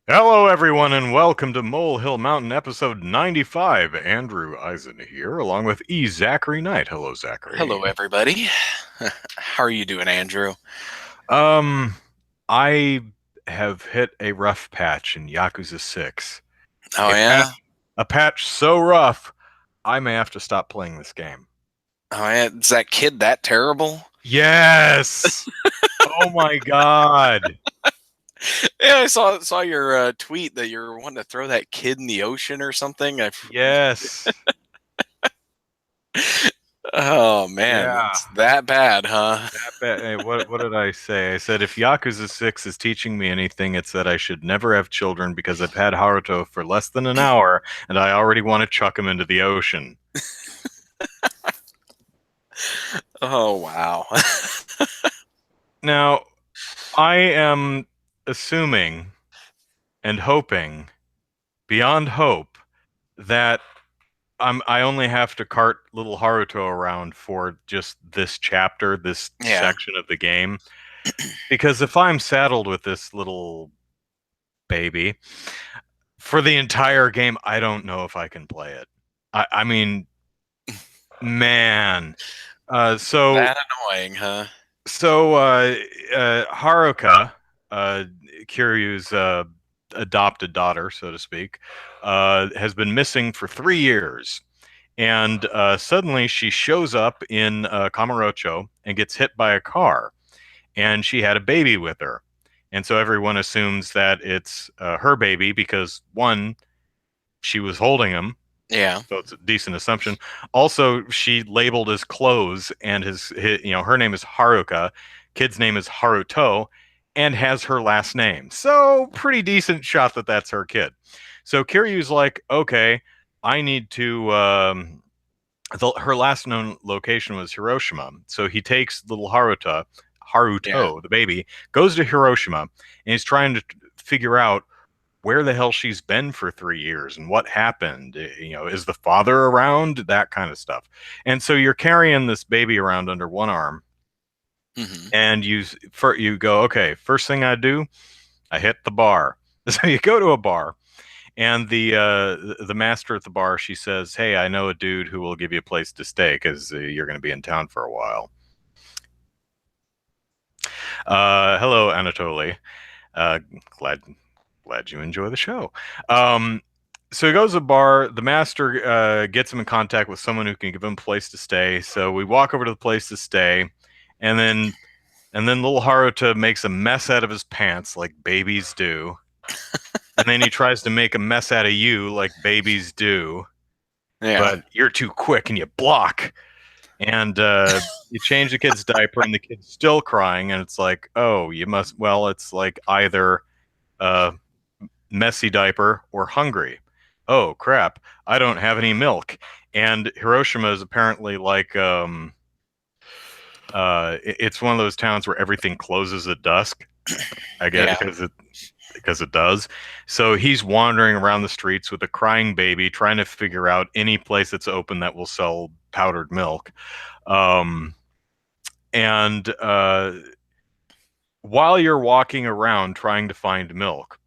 Hello, everyone, and welcome to Molehill Mountain, episode 95. Andrew Eisen here, along with E. Zachary Knight. Hello, Zachary. Hello, everybody. How are you doing, Andrew? Um, I have hit a rough patch in Yakuza 6. Oh, A yeah? patch so rough, I may have to stop playing this game. Oh, yeah? Is that kid that terrible? Yes! Oh my god! Yeah, I saw your tweet that you're wanting to throw that kid in the ocean or something. Yes! Oh, man. Yeah. It's that bad, huh? What did I say? I said if Yakuza 6 is teaching me anything, it's that I should never have children because I've had Haruto for less than an hour and I already want to chuck him into the ocean. Oh, wow. Now, I am assuming and hoping beyond hope that I only have to cart little Haruto around for just this chapter, this Yeah. section of the game. Because if I'm saddled with this little baby, for the entire game, I don't know if I can play it. I mean, man. Uh, so That annoying, huh? so Haruka, uh, Kiryu's adopted daughter, so to speak, has been missing for 3 years. And suddenly she shows up in Kamurocho and gets hit by a car. And she had a baby with her. And so everyone assumes that it's her baby because, one, she was holding him, Yeah. so it's a decent assumption. Also, she labeled his clothes, and her name is Haruka, kid's name is Haruto, and has her last name. So pretty decent shot that that's her kid. So Kiryu's like, okay, I need to. Her last known location was Hiroshima, so he takes little Yeah. Haruto, the baby, goes to Hiroshima, and he's trying to figure out where the hell she's been for 3 years and what happened. Is the father around? That kind of stuff. And so you're carrying this baby around under one arm, Hmm. and you go, okay. First thing I do, I hit the bar. So you go to a bar, and the master at the bar, she says, "Hey, I know a dude who will give you a place to stay because you're going to be in town for a while." Hello, Anatoly. Uh, glad glad you enjoy the show. Um, so he goes to the bar. The master gets him in contact with someone who can give him a place to stay. So we walk over to the place to stay, and then little Haruto makes a mess out of his pants like babies do, and then he tries to make a mess out of you like babies do, Yeah. but you're too quick and you block. And you change the kid's diaper, and the kid's still crying, and it's like, oh, you must. Well, it's like either uh, messy diaper or hungry. Oh crap! I don't have any milk. And Hiroshima is apparently like it's one of those towns where everything closes at dusk. I guess Yeah. because it does. So he's wandering around the streets with a crying baby, trying to figure out any place that's open that will sell powdered milk. Um, and while you're walking around trying to find milk,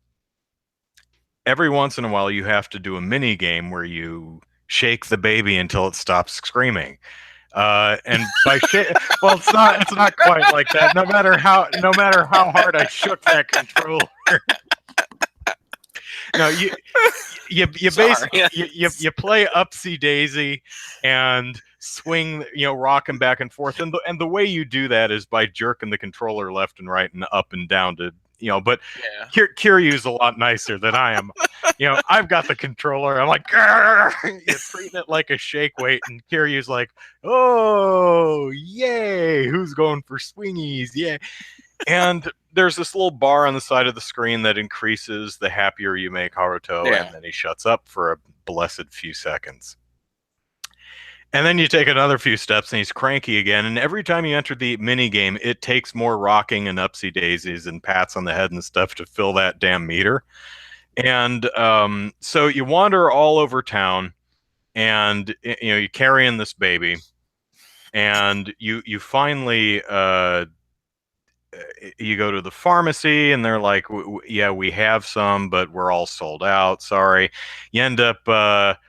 every once in a while you have to do a mini game where you shake the baby until it stops screaming. And by well, it's not quite like that. No matter how hard I shook that controller, no, you Sorry. basically you play upsy daisy and swing, rocking back and forth, and the way you do that is by jerking the controller left and right and up and down to, but Yeah. Kiryu's a lot nicer than I am. I've got the controller. I'm like, you're treating it like a shake weight, and Kiryu's like, oh, yay, who's going for swingies? Yeah. And there's this little bar on the side of the screen that increases the happier you make Haruto, and Yeah. then he shuts up for a blessed few seconds. And then you take another few steps and he's cranky again. And every time you enter the mini game, it takes more rocking and upsy daisies and pats on the head and stuff to fill that damn meter. And so you wander all over town, and you carry in this baby, and you finally you go to the pharmacy and they're like, yeah, we have some, but we're all sold out. Sorry. You end up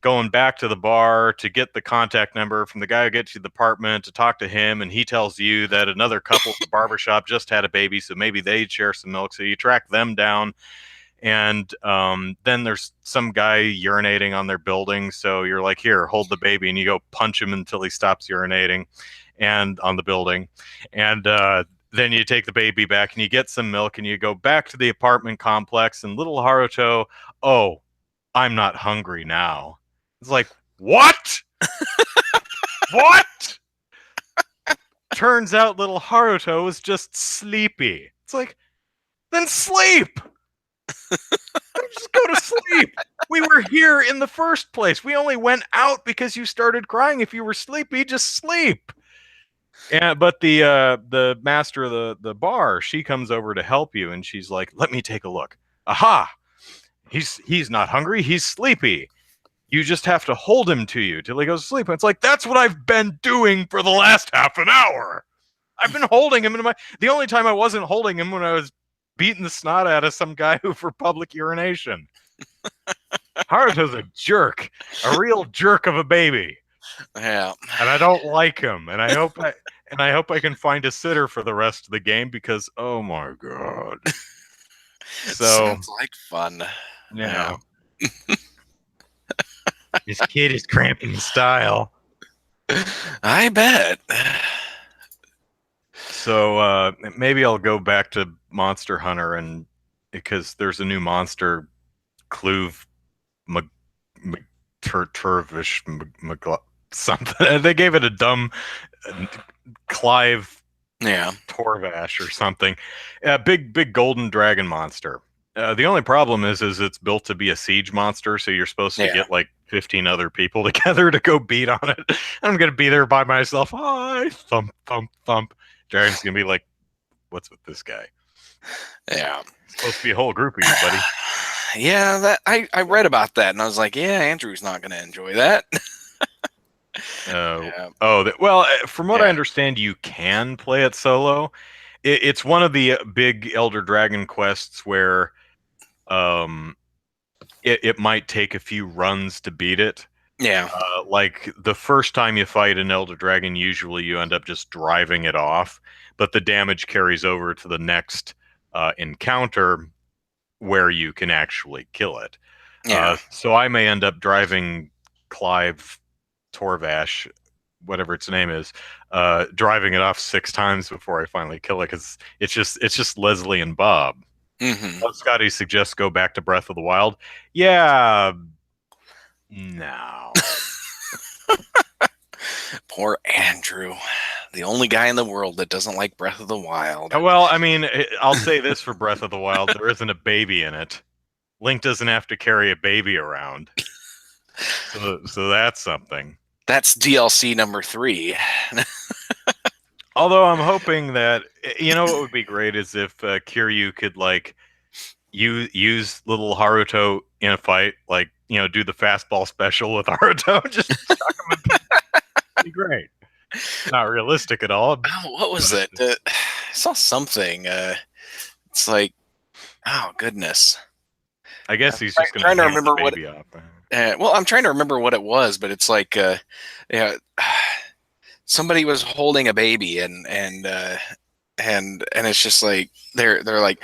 going back to the bar to get the contact number from the guy who gets you the apartment to talk to him, and he tells you that another couple at the barbershop just had a baby, so maybe they'd share some milk. So you track them down, and then there's some guy urinating on their building. So you're like, here, hold the baby, and you go punch him until he stops urinating, and on the building, and then you take the baby back and you get some milk and you go back to the apartment complex, and little Haruto, oh, I'm not hungry now. It's like, what? What? Turns out little Haruto was just sleepy. It's like, then sleep. Just go to sleep. We were here in the first place. We only went out because you started crying. If you were sleepy, just sleep. And but the master of the bar, she comes over to help you, and she's like, let me take a look. Aha! He's not hungry. He's sleepy. You just have to hold him to you till he goes to sleep. And it's like, that's what I've been doing for the last half an hour. I've been holding him the only time I wasn't holding him when I was beating the snot out of some guy who for public urination. Haruto's a jerk, a real jerk of a baby. Yeah. And I don't like him. And I hope I can find a sitter for the rest of the game because oh my god. So sounds like fun. Yeah. This kid is cramping style. I bet. So maybe I'll go back to Monster Hunter, and because there's a new monster, Cluve Turvish something. They gave it a dumb Clive Torvash or something. Big golden dragon monster. The only problem is it's built to be a siege monster, so you're supposed to get like 15 other people together to go beat on it. I'm gonna be there by myself. Hi, thump, thump, thump. Dragon's gonna be like, what's with this guy? Yeah. It's supposed to be a whole group of you, buddy. Yeah, that I read about that, and I was like, yeah, Andrew's not gonna enjoy that. Well, from what I understand, you can play it solo. It's one of the big Elder Dragon quests where it might take a few runs to beat it. Yeah. Like the first time you fight an Elder Dragon, usually you end up just driving it off, but the damage carries over to the next encounter where you can actually kill it. Yeah. So I may end up driving Clive Torvash, whatever its name is, driving it off 6 times before I finally kill it, because it's just Leslie and Bob. Scotty suggests go back to Breath of the Wild. Yeah, no. Poor Andrew, the only guy in the world that doesn't like Breath of the Wild. Well, I mean, I'll say this for Breath of the Wild: there isn't a baby in it. Link doesn't have to carry a baby around. So that's something. That's DLC number 3. Although I'm hoping that, what would be great is if Kiryu could like use little Haruto in a fight, like do the fastball special with Haruto, just chuck him. It'd be great. Not realistic at all. Oh, what was it? I saw something. It's like, oh goodness. I guess he's just trying to remember what. Off. Well, I'm trying to remember what it was, but it's like, somebody was holding a baby, and it's just like they're like,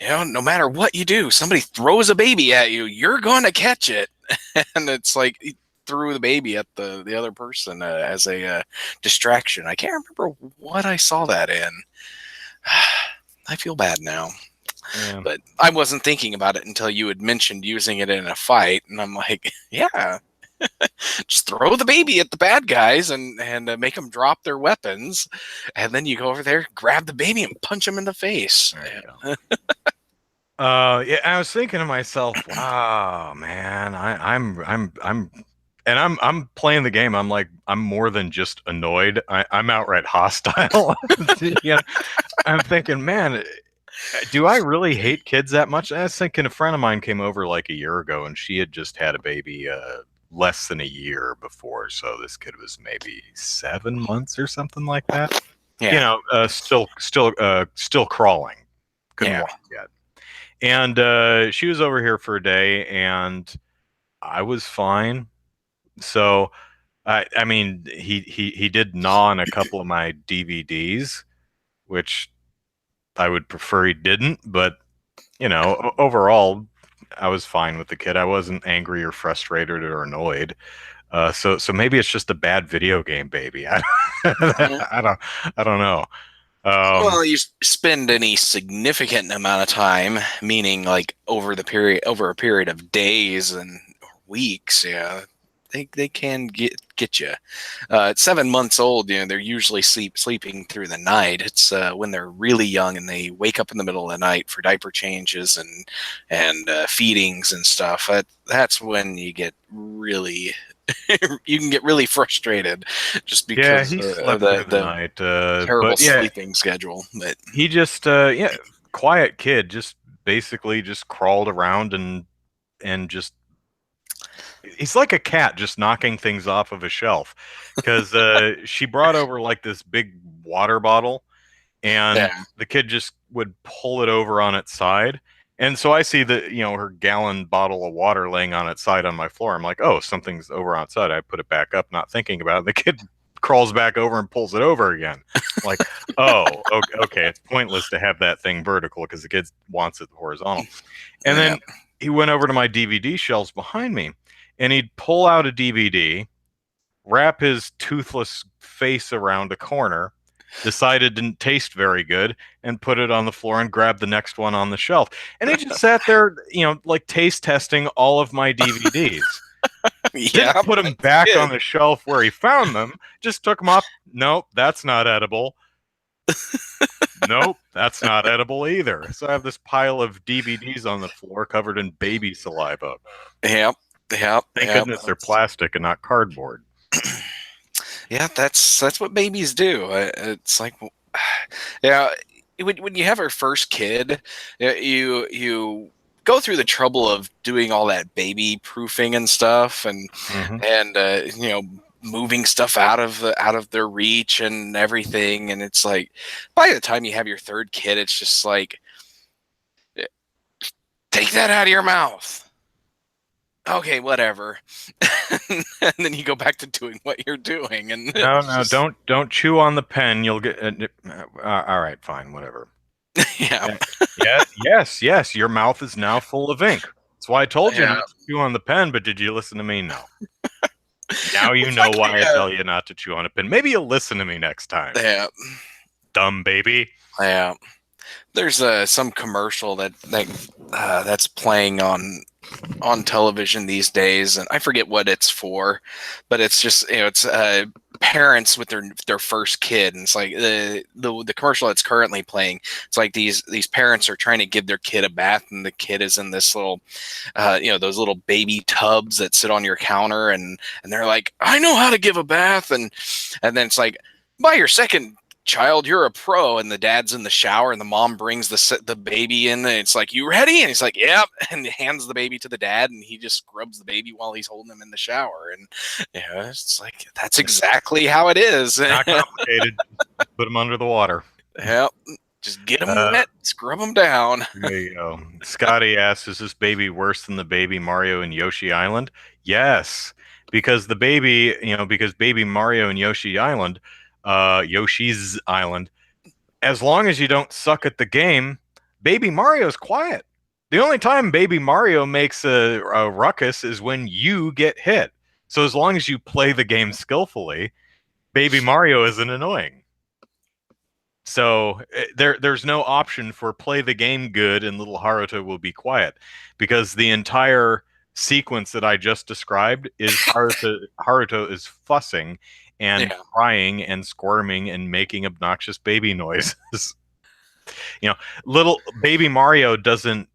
no matter what you do, somebody throws a baby at you, you're gonna catch it, and it's like he threw the baby at the other person as a distraction. I can't remember what I saw that in. I feel bad now. Yeah. But I wasn't thinking about it until you had mentioned using it in a fight, and I'm like, yeah, just throw the baby at the bad guys and make them drop their weapons, and then you go over there, grab the baby, and punch them in the face. Yeah, I was thinking to myself, wow, man, I'm playing the game. I'm like, I'm more than just annoyed. I'm outright hostile. I'm thinking, man, do I really hate kids that much? I was thinking a friend of mine came over like a year ago, and she had just had a baby less than a year before. So this kid was maybe 7 months or something like that. Yeah. Still crawling, couldn't Yeah. walk yet. And she was over here for a day, and I was fine. So I mean, he did gnaw on a couple of my DVDs, which I would prefer he didn't, but overall, I was fine with the kid. I wasn't angry or frustrated or annoyed. So maybe it's just a bad video game baby. I don't I don't know. Um, Well, you spend any significant amount of time, meaning like over a period of days and weeks, yeah, they can get you. At 7 months old, they're usually sleeping through the night. It's when they're really young and they wake up in the middle of the night for diaper changes and feedings and stuff. That's when you get really you can get really frustrated just yeah, because he of slept through the the night, terrible but yeah, sleeping schedule. But he just quiet kid, just basically just crawled around and just he's like a cat just knocking things off of a shelf because she brought over like this big water bottle and yeah, the kid just would pull it over on its side. And so I see her gallon bottle of water laying on its side on my floor. I'm like, oh, something's over outside. I put it back up, not thinking about it. The kid crawls back over and pulls it over again. Like, oh, okay, it's pointless to have that thing vertical because the kid wants it horizontal. And yeah, then he went over to my DVD shelves behind me and he'd pull out a DVD, wrap his toothless face around a corner, decided didn't taste very good, and put it on the floor and grabbed the next one on the shelf. And he just sat there, like taste testing all of my DVDs. yeah. Didn't put them That's back on good. the shelf where he found them, just took them off. Nope, that's not edible. Nope, that's not edible either. So I have this pile of DVDs on the floor covered in baby saliva. Yep, yep, Thank yep. goodness they're plastic and not cardboard. Yeah, that's what babies do. It's like, yeah, when you have our first kid, you go through the trouble of doing all that baby proofing and stuff, Hmm. and moving stuff out of their reach and everything. And it's like, by the time you have your third kid, it's just like, take that out of your mouth. Okay, whatever. And then you go back to doing what you're doing, and No, it's no, just don't chew on the pen. You'll get. All right, fine, whatever. yeah, Yeah, yeah, yes. Your mouth is now full of ink. That's why I told you yeah. not to chew on the pen. But did you listen to me? No. Now you It's know like why I tell you not to chew on a pen. Maybe you'll listen to me next time. yeah, Dumb baby. yeah. There's some commercial that's playing on television these days, and I forget what it's for, but it's just it's parents with their first kid, and it's like the commercial that's currently playing. It's like these parents are trying to give their kid a bath, and the kid is in this little those little baby tubs that sit on your counter, and they're like, I know how to give a bath, and then it's like, by your second child, you're a pro. And the dad's in the shower, and the mom brings the baby in, and it's like, you ready? And he's like, yep, and hands the baby to the dad, and he just scrubs the baby while he's holding him in the shower. And it's like, that's exactly how it is. Not complicated. Put them under the water. Yep, just get them Uh, wet, scrub them down. there you go. Scotty asks, "Is this baby worse than the baby Mario and Yoshi Island?" Yes, because because baby Mario and Yoshi's Island, as long as you don't suck at the game, Baby Mario's quiet. The only time Baby Mario makes a ruckus is when you get hit. So as long as you play the game skillfully, Baby Mario isn't annoying. So there's no option for play the game good and little Haruto will be quiet because the entire sequence that I just described is Haruto is fussing and Yeah, crying and squirming and making obnoxious baby noises. you know, Little baby Mario doesn't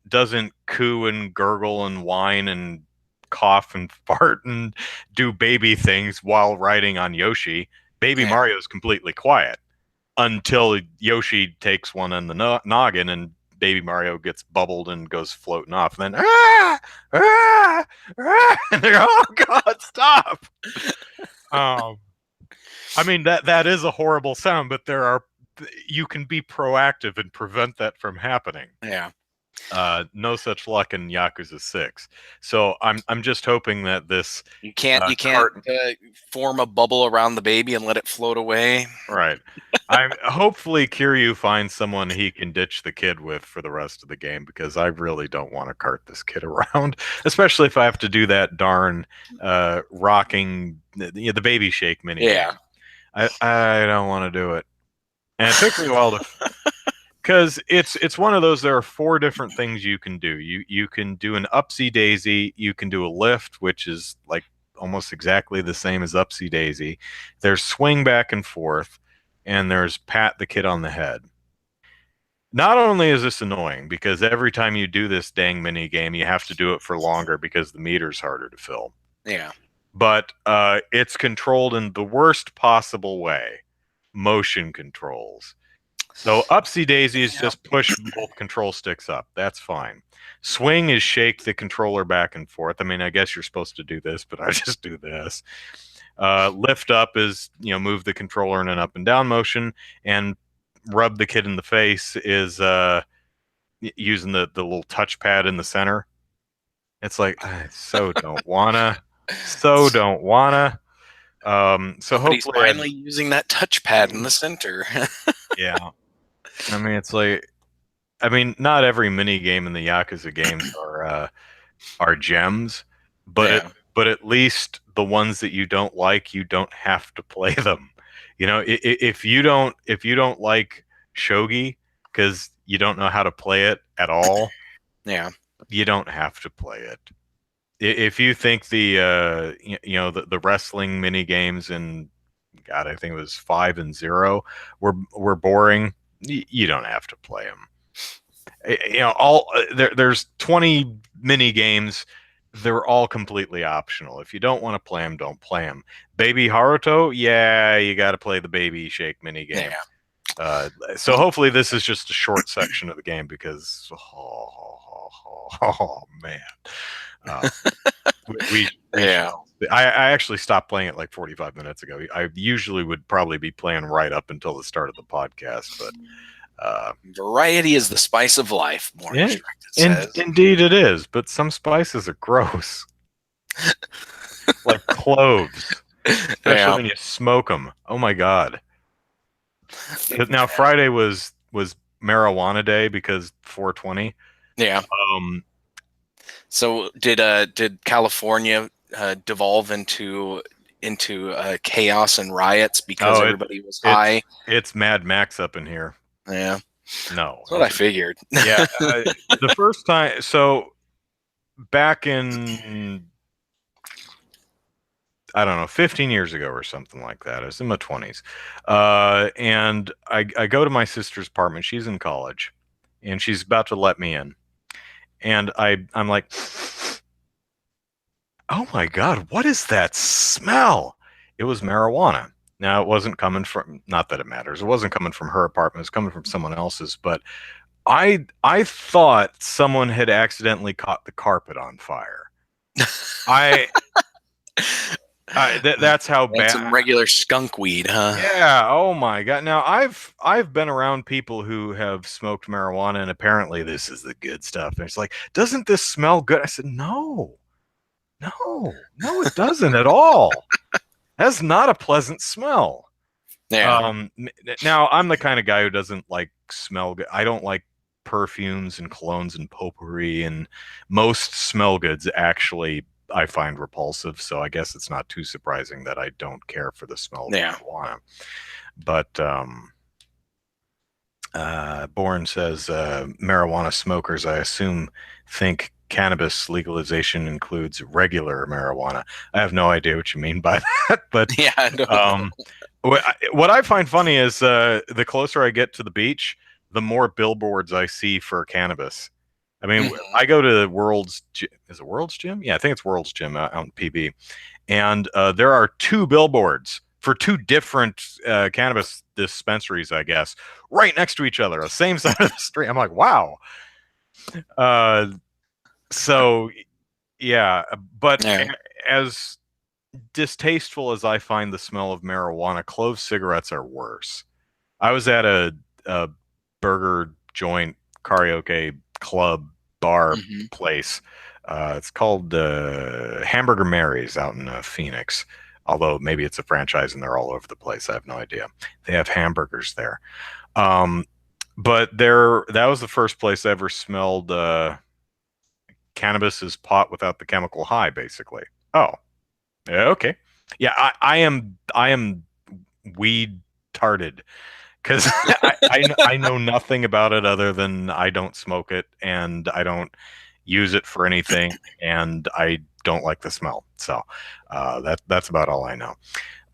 coo and gurgle and whine and cough and fart and do baby things while riding on Yoshi. Baby yeah. Mario is completely quiet until Yoshi takes one on the noggin and Baby Mario gets bubbled and goes floating off. And then and they're oh god, stop. Um, I mean that is a horrible sound, but you can be proactive and prevent that from happening. Yeah. No such luck in Yakuza 6. So I'm just hoping that this You can't cart form a bubble around the baby and let it float away. right. I'm hopefully Kiryu finds someone he can ditch the kid with for the rest of the game because I really don't want to cart this kid around, especially if I have to do that darn rocking the baby shake mini game. Yeah. I don't want to do it. And it took me a while to because it's one of those. There are four different things you can do. You can do an upsy daisy. You can do a lift, which is like almost exactly the same as upsy daisy. There's swing back and forth, and there's pat the kid on the head. Not only is this annoying because every time you do this dang mini game, you have to do it for longer because the meter's harder to fill. Yeah. But it's controlled in the worst possible way, motion controls. So upsy daisy is just push both control sticks up. That's fine. Swing is shake the controller back and forth. I mean, I guess you're supposed to do this, but I just do this. Lift up is move the controller in an up and down motion, and rub the kid in the face is using the little touchpad in the center. It's like I so don't wanna, so don't wanna. So Somebody's hopefully, finally using that touchpad in the center. yeah. I mean, it's like I mean, not every mini game in the Yakuza games are gems, but Yeah. at least the ones that you don't like, you don't have to play them. If you don't like shogi because you don't know how to play it at all, Yeah. you don't have to play it. If you think the wrestling mini games in God, I think it was 5 and 0 were boring, you don't have to play them. There's 20 mini games. They're all completely optional. If you don't want to play them, don't play them. Baby Haruto, yeah, you got to play the baby shake mini game. Yeah. So hopefully this is just a short section of the game because oh man, we Yeah. I actually stopped playing it like 45 minutes ago. I usually would probably be playing right up until the start of the podcast, but Variety is the spice of life, more yeah, instructed says. indeed it is. But some spices are gross, like cloves, especially Yeah. when you smoke them. Oh my god! Now Friday was marijuana day because 420. Yeah. Um, So did California devolve into chaos and riots because oh, everybody was high? it's Mad Max up in here. Yeah. No, That's what I figured. yeah, the first time. So back in I don't know, 15 years ago or something like that. I was in my 20s. And I go to my sister's apartment. She's in college and she's about to let me in. And I'm like, oh my God, what is that smell? It was marijuana. Now, it wasn't coming from, not that it matters, it wasn't coming from her apartment, it was coming from someone else's. But I thought someone had accidentally caught the carpet on fire. I that's how That's some bad. regular skunk weed, huh? Yeah. Oh my God. Now I've been around people who have smoked marijuana, and apparently this is the good stuff. And it's like, doesn't this smell good? I said, no, no, it doesn't at all. That's not a pleasant smell. Yeah. Now I'm the kind of guy who doesn't like smell good. I don't like perfumes and colognes and potpourri, and most smell goods actually I find repulsive. So I guess it's not too surprising that I don't care for the smell of Yeah. marijuana. But Bourne says marijuana smokers, I assume, think cannabis legalization includes regular marijuana. I have no idea what you mean by that, but Yeah. I know. what I find funny is the closer I get to the beach, the more billboards I see for cannabis. I mean, I go to World's. Is it World's Gym? Yeah, I think it's World's Gym out in PB, and there are two billboards for two different cannabis dispensaries, I guess, right next to each other, the same side of the street. I'm like, wow. So yeah, but Yeah. as distasteful as I find the smell of marijuana, clove cigarettes are worse. I was at a burger joint karaoke club bar Hmm. place. It's called Hamburger Mary's out in Phoenix. Although maybe it's a franchise and they're all over the place. I have no idea. They have hamburgers there. Um, but that was the first place I ever smelled cannabis is pot without the chemical high, basically. Oh, yeah, okay. Yeah, I am weed tarded because I know nothing about it other than I don't smoke it and I don't use it for anything and I don't like the smell. So that's about all I know.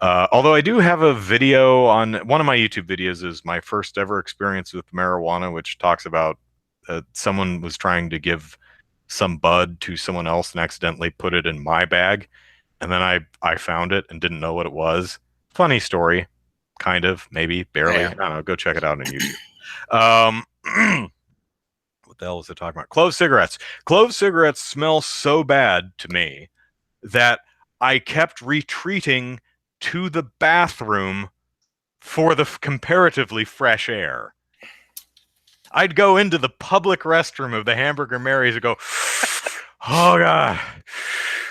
Although I do have a video on one of my YouTube videos is my first ever experience with marijuana, which talks about someone was trying to give some bud to someone else and accidentally put it in my bag, and then I found it and didn't know what it was. Funny story, kind of, maybe, barely. I Yeah. don't know. Go check it out on YouTube. Um, what the hell was I talking about? Clove cigarettes. Clove cigarettes smell so bad to me that I kept retreating to the bathroom for the comparatively fresh air. I'd go into the public restroom of the Hamburger Mary's and go, oh God,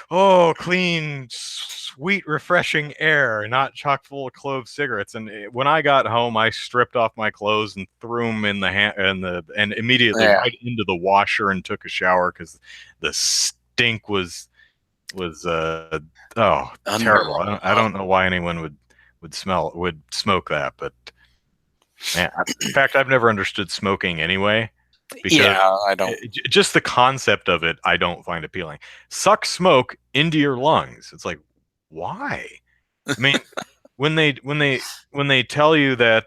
oh, clean, sweet, refreshing air, not chock full of clove cigarettes. And when I got home, I stripped off my clothes and threw them in and immediately Yeah. right into the washer and took a shower because the stink was oh, terrible. Unbearable. I don't know why anyone would smoke that, but man, in fact, I've never understood smoking anyway because Yeah, I don't. just the concept of it, I don't find appealing. Suck smoke into your lungs. It's like, why? I mean, when they tell you that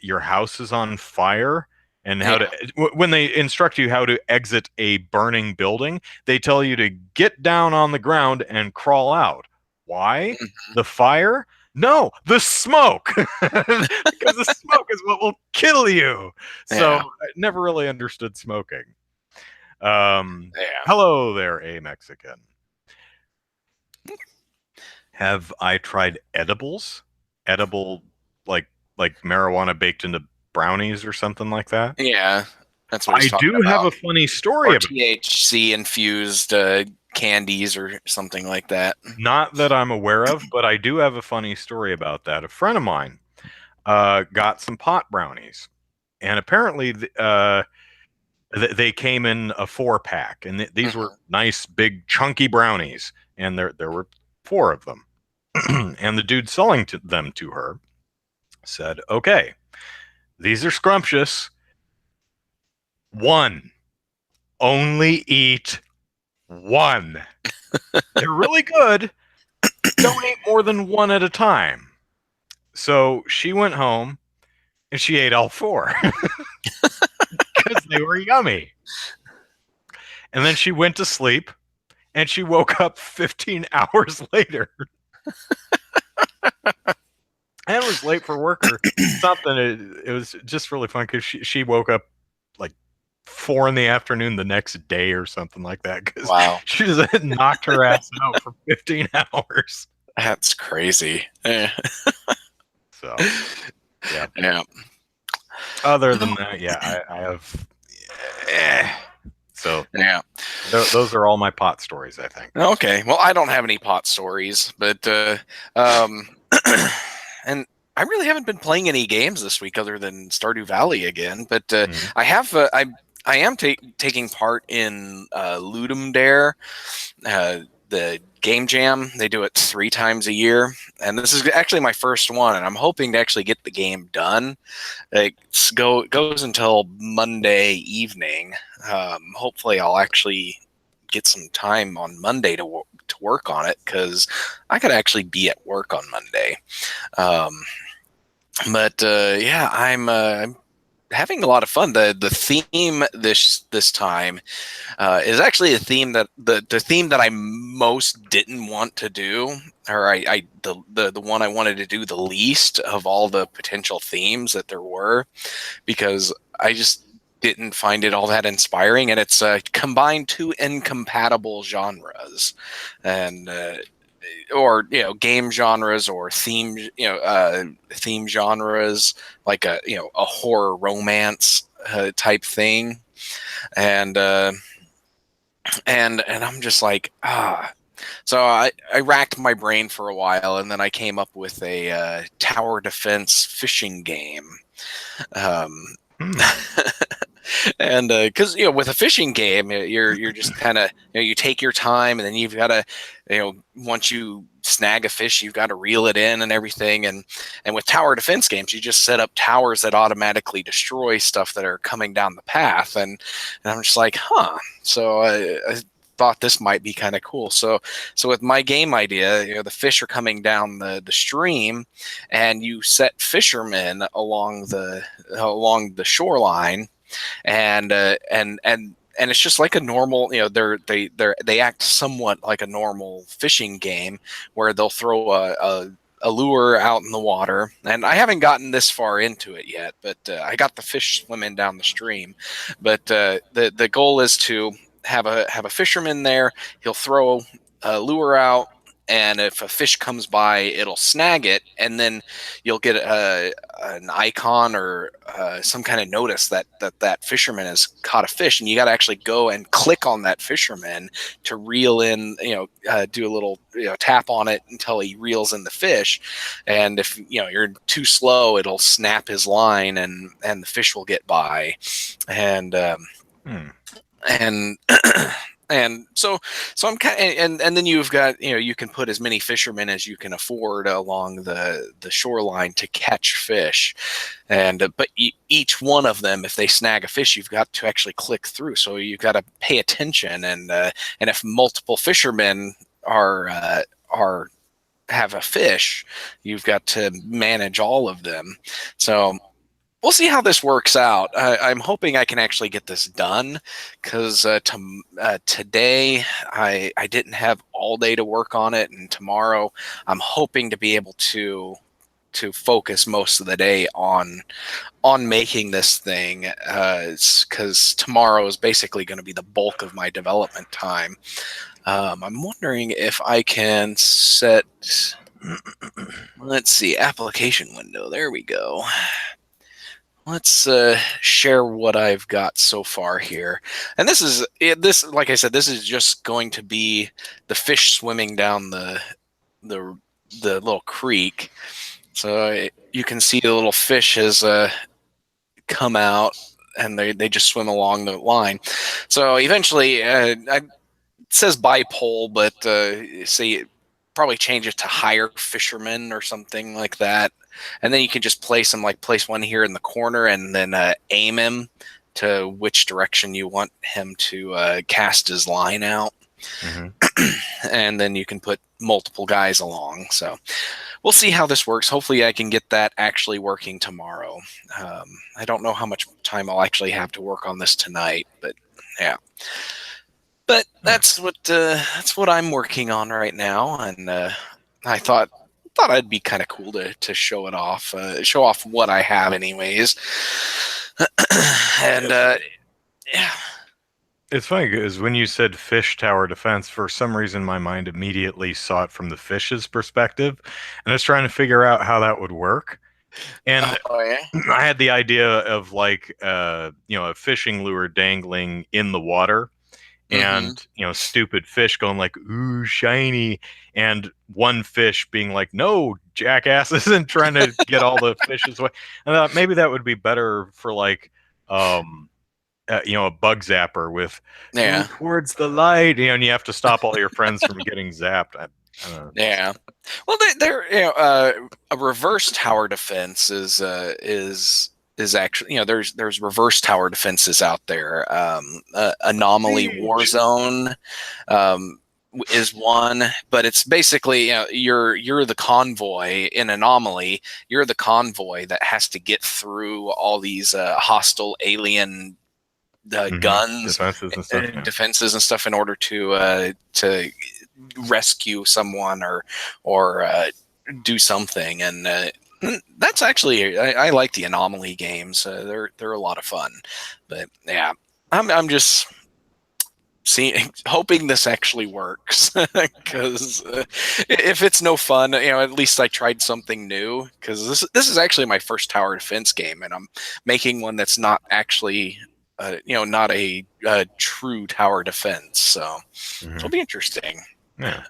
your house is on fire and how Yeah. to when they instruct you how to exit a burning building, they tell you to get down on the ground and crawl out. Why? Mhm. The fire? No, the smoke. Because the smoke is what will kill you. So Yeah. I never really understood smoking. Um, Yeah. hello there, a Mexican. Have I tried edibles? Edible like marijuana baked into brownies or something like that? Yeah. That's what he's I talking do have about. a funny story Or about THC infused candies or something like that. not that I'm aware of, but I do have a funny story about that. A friend of mine got some pot brownies, and apparently they came in a 4-pack, and these were Hmm. nice, big, chunky brownies, and there were 4 of them. And the dude selling them to her said, "Okay, these are scrumptious. One, only eat one. They're really good. Don't eat more than one at a time." So she went home and she ate all 4 because they were yummy. And then she went to sleep and she woke up 15 hours later and was late for work or something. It was just really fun because she woke up like 4 in the afternoon the next day or something like that because Wow. she just knocked her ass out for 15 hours. That's crazy. Yeah. So, yeah. Yeah. Other than that, yeah, I have. eh. So, Yeah. those are all my pot stories, I think. Okay. Well, I don't have any pot stories, but um, and I really haven't been playing any games this week other than Stardew Valley again. But Mhm. I have. I am taking part in Ludum Dare, the game jam. They do it 3 times a year, and this is actually my first one. And I'm hoping to actually get the game done. It goes until Monday evening. Hopefully, I'll actually get some time on Monday to work on it because I could actually be at work on Monday. Um, but yeah, I'm having a lot of fun. The theme this time is actually a theme that the theme that I most didn't want to do, or I the one I wanted to do the least of all the potential themes that there were, because I just didn't find it all that inspiring, and it's combined 2 incompatible genres, and or game genres or theme genres, like a horror romance type thing. And uh and and I'm just like, so I racked my brain for a while, and then I came up with a tower defense fishing game. um Hmm. and because with a fishing game, you're just kind of, you take your time, and then you've got to, once you snag a fish, you've got to reel it in and everything. And with tower defense games, you just set up towers that automatically destroy stuff that are coming down the path. And I'm just like, so I thought this might be kind of cool. So with my game idea, the fish are coming down the stream, and you set fishermen along the shoreline. And it's just like a normal, they act somewhat like a normal fishing game, where they'll throw a lure out in the water. And I haven't gotten this far into it yet, but I got the fish swimming down the stream. But the goal is to have a fisherman there. He'll throw a lure out, and if a fish comes by, it'll snag it, and then you'll get an icon or some kind of notice that fisherman has caught a fish, and you got to actually go and click on that fisherman to reel in, do a little tap on it until he reels in the fish. And if you're too slow, it'll snap his line, and the fish will get by. And Hmm. and and so I'm kind of, and then you've got, you can put as many fishermen as you can afford along the shoreline to catch fish. And but each one of them, if they snag a fish, you've got to actually click through, so you've got to pay attention. And if multiple fishermen are have a fish, you've got to manage all of them. So we'll see how this works out. I'm hoping I can actually get this done, because today I didn't have all day to work on it, and tomorrow I'm hoping to be able to focus most of the day on making this thing, because tomorrow is basically going to be the bulk of my development time. I'm wondering if I can set, let's see, application window. There we go. Let's share what I've got so far here. And this, like I said, this is just going to be the fish swimming down the the little creek. So you can see the little fish has come out, and they just swim along the line. So eventually, it says bipole, but say probably change it to hire fishermen or something like that. And then you can just place him, like place one here in the corner, and then aim him to which direction you want him to cast his line out. Mhm. And then you can put multiple guys along. So we'll see how this works. Hopefully I can get that actually working tomorrow. I don't know how much time I'll actually have to work on this tonight, but yeah. But that's what I'm working on right now. And I thought I'd be kind of cool to show it off, show off what I have anyways. And yeah. It's funny because when you said fish tower defense, for some reason my mind immediately saw it from the fish's perspective, and I was trying to figure out how that would work. And Oh yeah. I had the idea of like a fishing lure dangling in the water, Mm-hmm. and stupid fish going like ooh shiny, and one fish being like no jackasses and trying to get all the fishes away. And I thought maybe that would be better for like um a bug zapper with go Yeah. towards the light, and you have to stop all your friends from getting zapped. I don't know. Yeah. Well, they're a reverse tower defense is actually, there's reverse tower defenses out there. Anomaly Siege. Warzone is one, but it's basically, you're the convoy in Anomaly. You're the convoy that has to get through all these hostile alien guns Defenses and stuff. and Yeah. defenses and stuff in order to rescue someone or do something. And that's actually, I like the Anomaly games. They're a lot of fun. But yeah, I'm just hoping this actually works, because if it's no fun, at least I tried something new. Because this is actually my first tower defense game, and I'm making one that's not actually, not a true tower defense. So it'll be interesting. Yeah.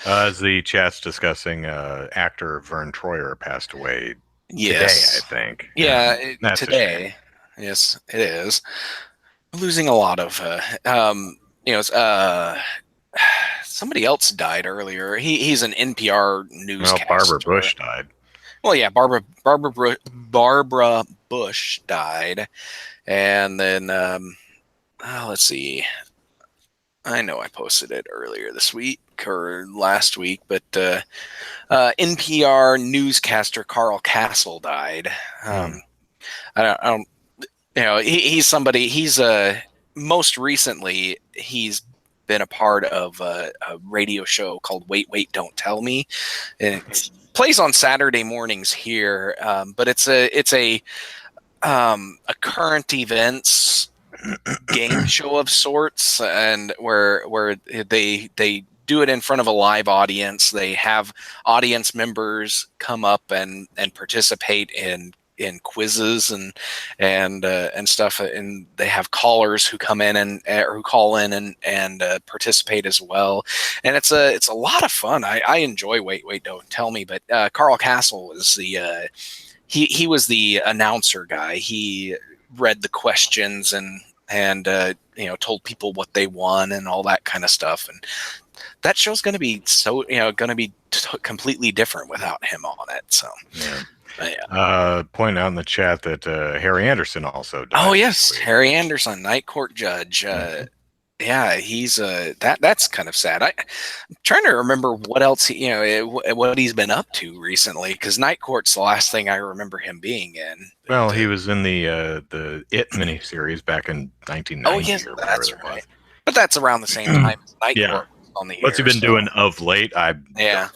As the chat's discussing, actor Vern Troyer passed away today, I Yes. think. Yeah, That's today. Yes, it is. Losing a lot of, somebody else died earlier. He's an NPR well, Barbara newscaster. Bush died. Well, yeah, Barbara Bush died, and then let's see. I know I posted it earlier this week or last week, but NPR newscaster Carl Castle died. I don't he's somebody. He's most recently he's been a part of a radio show called Wait Wait Don't Tell Me, and it plays on Saturday mornings here. But it's a current events game show of sorts, and where they do it in front of a live audience. They have audience members come up and participate in quizzes and stuff, and they have callers who come in and or who call in and participate as well. And it's a lot of fun. I enjoy Wait Wait Don't Tell Me. But Carl Castle was the he was the announcer guy. He read the questions and told people what they won and all that kind of stuff. And that show's going to be completely different without him on it. So yeah. Point out in the chat that Harry Anderson also died. Oh yes, Harry Anderson, Night Court Judge. Yeah, he's that's kind of sad. I'm trying to remember what else what he's been up to recently, because Night Court's the last thing I remember him being in. Well, he was in the It miniseries back in 1990. Oh yes, or that's whatever right. But that's around the same time as Night Yeah. Court was on the What's air. he been doing of late? Yeah,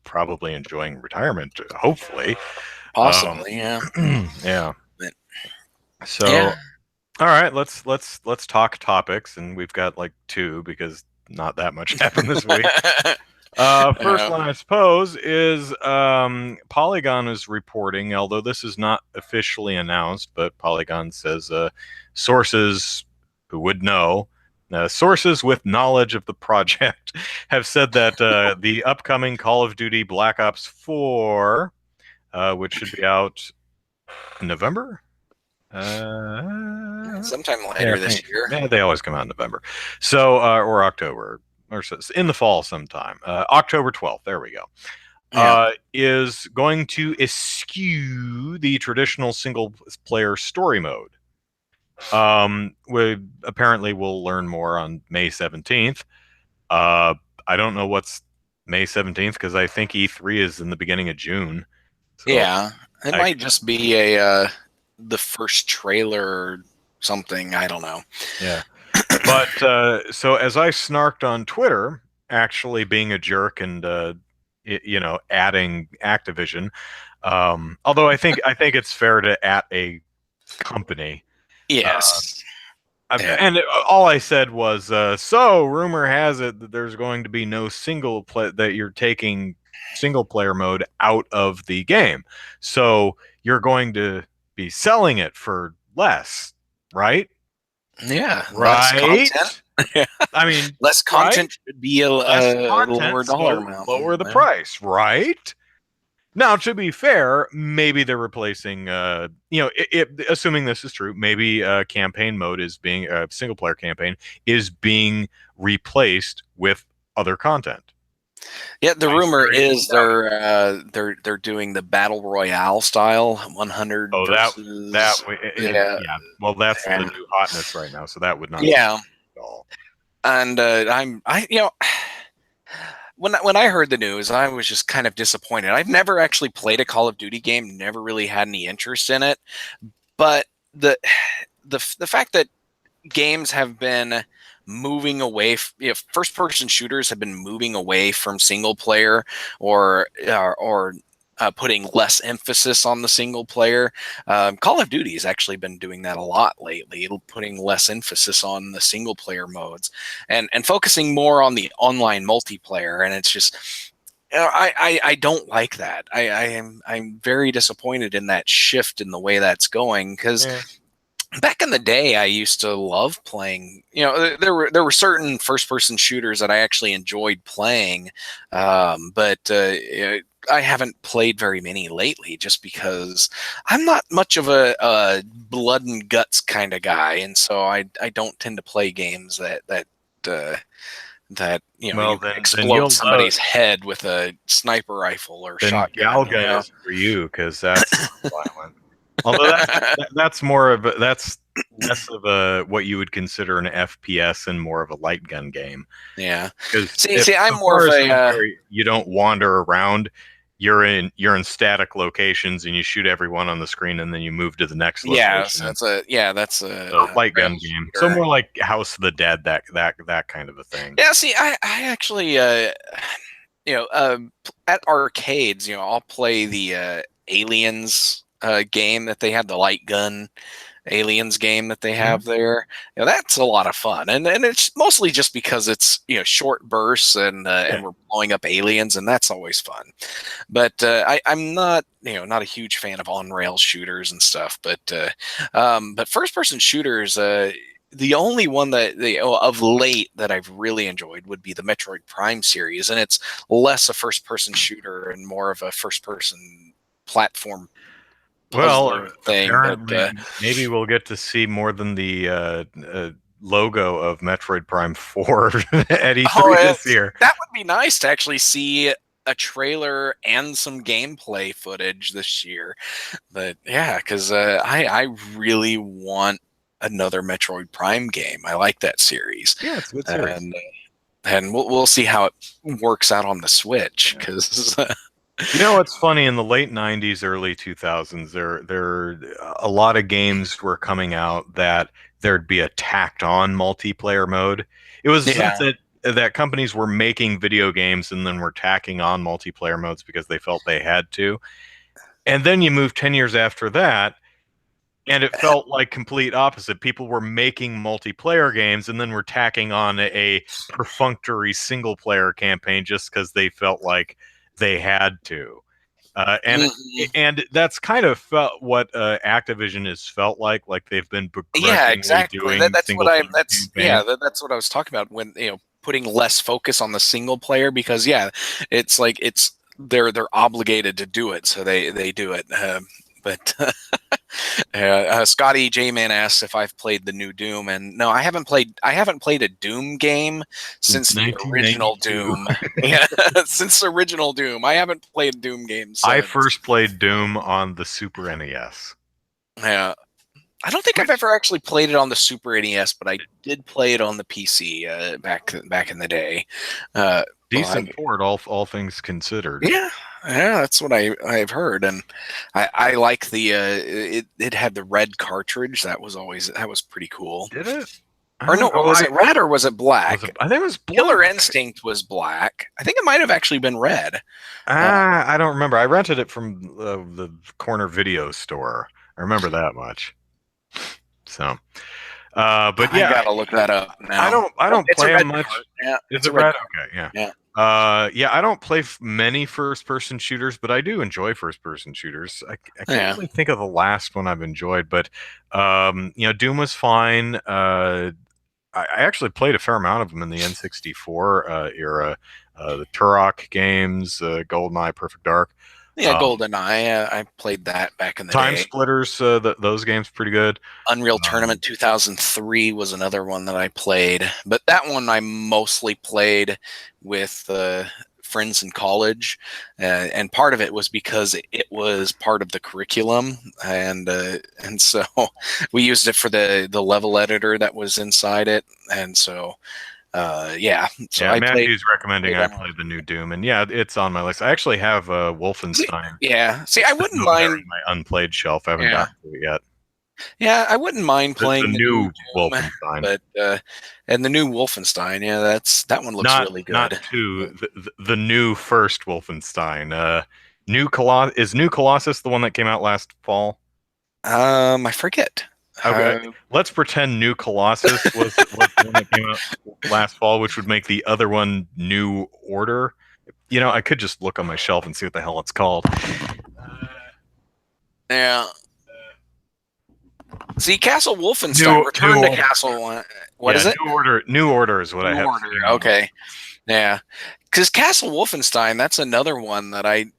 probably enjoying retirement, hopefully. possibly. Yeah. Yeah. But, So, yeah. all right, let's talk topics, and we've got like two because not that much happened this week. First one, I suppose, is Polygon is reporting, although this is not officially announced, but Polygon says sources who would know, sources with knowledge of the project have said that the upcoming Call of Duty Black Ops 4, which should be out in November? Sometime later this year. Yeah, they always come out in November. So, or October, or in the fall sometime. October 12th, there we go. Is going to eschew the traditional single-player story mode. We apparently will learn more on May 17th. I don't know what's May 17th, because I think E3 is in the beginning of June. So yeah, it might just be the first trailer or something. I don't know. Yeah. But so as I snarked on Twitter, actually being a jerk and adding Activision, although I think it's fair to at a company. Yes. And all I said was, so rumor has it that there's going to be no that you're taking single player mode out of the game. So you're going to be selling it for less, right? Yeah. Right. Less content. I mean, less content should be a lower dollar amount. Lower the price, right? Now, to be fair, maybe they're replacing, assuming this is true, maybe campaign mode is being, single player campaign is being replaced with other content. Yeah, the rumor is they're doing the battle royale style, 100 versus. Yeah. Well, that's the new hotness right now, so that would not. Yeah. At all. And when I heard the news, I was just kind of disappointed. I've never actually played a Call of Duty game, never really had any interest in it. But the fact that games have been moving away, first-person shooters have been moving away from single player or putting less emphasis on the single player. Call of Duty has actually been doing that a lot lately, putting less emphasis on the single player modes and focusing more on the online multiplayer. And it's just, I don't like that. I'm very disappointed in that shift in the way that's going, because Yeah. back in the day, I used to love playing. There were certain first person shooters that I actually enjoyed playing, but I haven't played very many lately, just because I'm not much of a blood and guts kind of guy, and so I don't tend to play games uh, that Well, you can then explode you'll somebody's head with a sniper rifle or then shotgun. Galga is for you because that's violent. Although that's more of that's less of a what you would consider an FPS and more of a light gun game. Yeah. Because if See, I'm so more far of as a I'm aware, you don't wander around. You're in static locations and you shoot everyone on the screen and then you move to the next yeah. So location. that's a Light rail gun game, so shooter. more like House of the Dead, that kind of a thing. Yeah. See, I actually at arcades, I'll play the Aliens game that they had, the light gun Aliens game that they Mhm. have there. That's a lot of fun, and it's mostly just because it's short bursts, Yeah. and we're blowing up aliens, and that's always fun. But I'm not not a huge fan of on rail shooters and stuff. But first person shooters. The only one of late that I've really enjoyed would be the Metroid Prime series, and it's less a first person shooter and more of a first person platform Well, puzzler thing. But apparently, maybe we'll get to see more than the logo of Metroid Prime 4 at oh, E3 this year. that would be nice to actually see a trailer and some gameplay footage this year. But yeah, because I really want another Metroid Prime game. I like that series, Yeah, it's a good series. and we'll see how it works out on the Switch. Yeah. Because You know what's funny? In the late '90s, early 2000s, a lot of games were coming out that there'd be a tacked-on multiplayer mode. It was yeah, that companies were making video games and then were tacking on multiplayer modes because they felt they had to. And then you move 10 years after that, and it felt like complete opposite. People were making multiplayer games and then were tacking on a perfunctory single player campaign just because they felt like they had to. Uh, and mhm. and that's kind of felt what Activision has felt like they've been Yeah, begrudgingly exactly. doing That's what single I player that's yeah, campaigns. that's what I was talking about when putting less focus on the single player, because yeah, it's like they're obligated to do it, so they do it. But Scotty J Man asks if I've played the new Doom, and no, I haven't played a Doom game Since since the original 1992. Doom. Yeah, since the original Doom, I haven't played a Doom game I since. first played Doom on the Super NES. Yeah, I don't think I've Which ever actually played it on the Super NES, but I did play it on the PC back in the day. Well, decent port, all things considered. yeah, yeah, that's what I've heard, and I like the it had the red cartridge. That was pretty cool. Did it? I Or don't no, know. was it red or was it black? I think it was Killer black. Instinct was black. I think it might have actually been red. Uh, I don't remember. I rented it from the corner video store. I remember that much. So, but I yeah, gotta look that up I now. don't I Oh, don't it's a play them red much. cart. Yeah, Is it's a it red red? cart. Okay, yeah. Yeah. Yeah, I don't play many first-person shooters, but I do enjoy first-person shooters. I can't Yeah. really think of the last one I've enjoyed, but Doom was fine. I actually played a fair amount of them in the N64 era. The Turok games, GoldenEye, Perfect Dark. Yeah, Um, GoldenEye. I played that back in the Time day. Splitters, those games pretty good. Unreal Um, Tournament 2003 was another one that I played, but that one I mostly played with friends in college, and part of it was because it was part of the curriculum, and so we used it for the level editor that was inside it, and so yeah, so yeah, I played. Matthew's recommending I play the new Doom, and yeah, it's on my list. I actually have Wolfenstein Yeah, see, I sitting wouldn't over there mind. in my unplayed shelf. I haven't Yeah, gotten to it yet. yeah, I wouldn't mind The playing the new new Doom, Wolfenstein. but and the new Wolfenstein, that one looks Not really not good. two, But the new first Wolfenstein. New Colossus the one that came out last fall? I forget. Okay, let's pretend New Colossus was the one that came out last fall, which would make the other one New Order. I could just look on my shelf and see what the hell it's called. Yeah. See, Castle Wolfenstein, New Return to Order. Castle. What is it? New Order. New Order is what I New have. Order. Okay. Yeah. Because Castle Wolfenstein, that's another one that I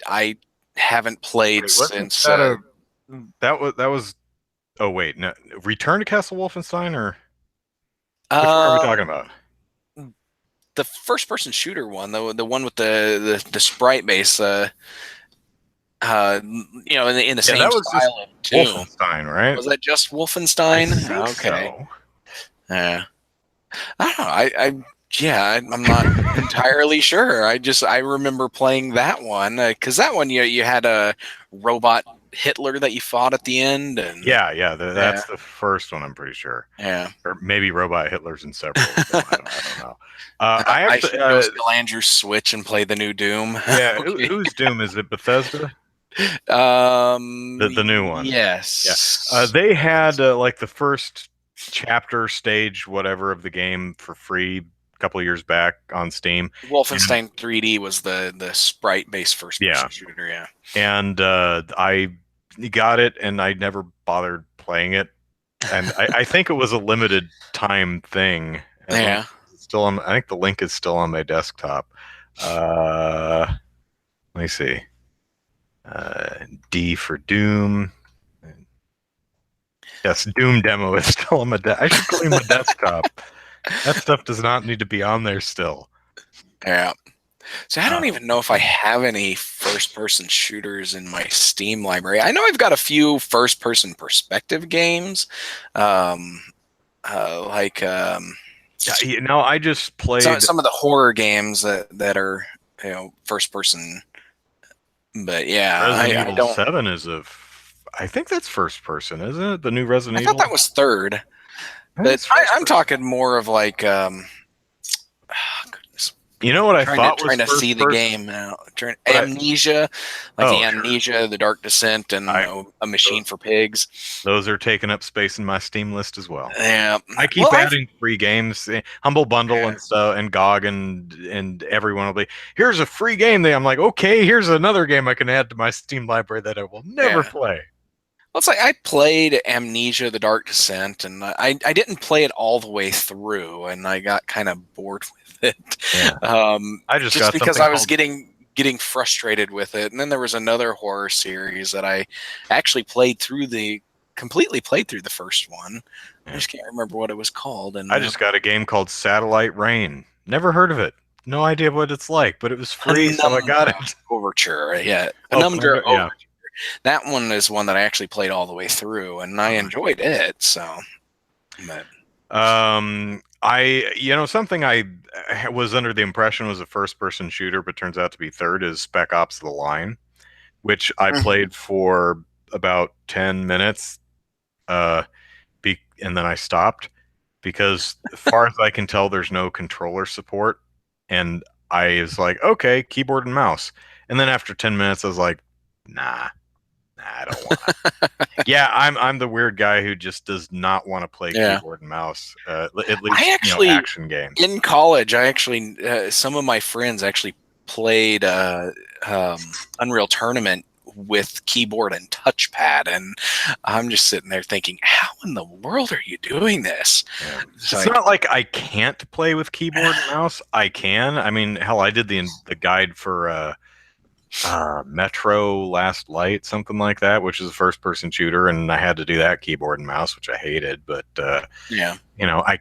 haven't played since. That was. Oh wait, no. Return to Castle Wolfenstein, or which one are we talking about? The first-person shooter one, the one with the sprite base. In the same that was just style of tune. Wolfenstein, right? Was that just Wolfenstein? I think Okay. so. Yeah. I don't know. I'm not entirely sure. I remember playing that one because that one you had a robot Hitler that you fought at the end, and That's the first one. I'm pretty sure. yeah, Or maybe Robot Hitler's in several of them. I don't know. I should go steal Andrew's Switch and play the new Doom. Yeah, Okay. whose Doom is it? Bethesda? The new one. Yes. Yeah. They had like the first chapter, stage, whatever of the game for free a couple of years back on Steam. Wolfenstein 3D was the sprite-based first-person shooter. Yeah. And I got it, and I never bothered playing it. And I think it was a limited time thing. Yeah. Still on. I think the link is still on my desktop. Let me see. D for Doom. Yes, Doom demo is still on my I should clean my desktop. That stuff does not need to be on there still. Yeah. So I don't even know if I have any first-person shooters in my Steam library. I know I've got a few first-person perspective games, I just played some of the horror games that are first-person. But yeah, Resident I Evil don't. 7 is I think that's first person, isn't it? The new Resident I Evil. thought that was third. But I'm talking more of like. Goodness. You know what I thought was trying to see the game now. Amnesia, the Amnesia, the Dark Descent, and A Machine for Pigs. Those are taking up space in my Steam list as well. Yeah, I keep adding free games, Humble Bundle and stuff, and GOG, and everyone will be, here's a free game. I'm like, okay, here's another game I can add to my Steam library that I will never play. Well, it's like I played Amnesia: The Dark Descent, and I didn't play it all the way through, and I got kind of bored with it. Yeah. I just because I was getting frustrated with it, and then there was another horror series that I actually completely played through the first one. I just can't remember what it was called. And I just got a game called Satellite Rain. Never heard of it. No idea what it's like, but it was free, so I got it. Overture, yeah. Overture. That one is one that I actually played all the way through, and I enjoyed it. So, something I was under the impression was a first-person shooter, but turns out to be third, is Spec Ops: The Line, which I played for about 10 minutes, and then I stopped because, as far as I can tell, there's no controller support, and I was like, okay, keyboard and mouse, and then after 10 minutes, I was like, nah, I don't want to. Yeah, I'm the weird guy who just does not want to play keyboard and mouse. At least action games. In college, some of my friends actually played Unreal Tournament with keyboard and touchpad, and I'm just sitting there thinking, how in the world are you doing this? Yeah. It's not like I can't play with keyboard and mouse. I can. I mean, hell, I did the guide for Metro Last Light, something like that, which is a first-person shooter, and I had to do that keyboard and mouse, which I hated. But I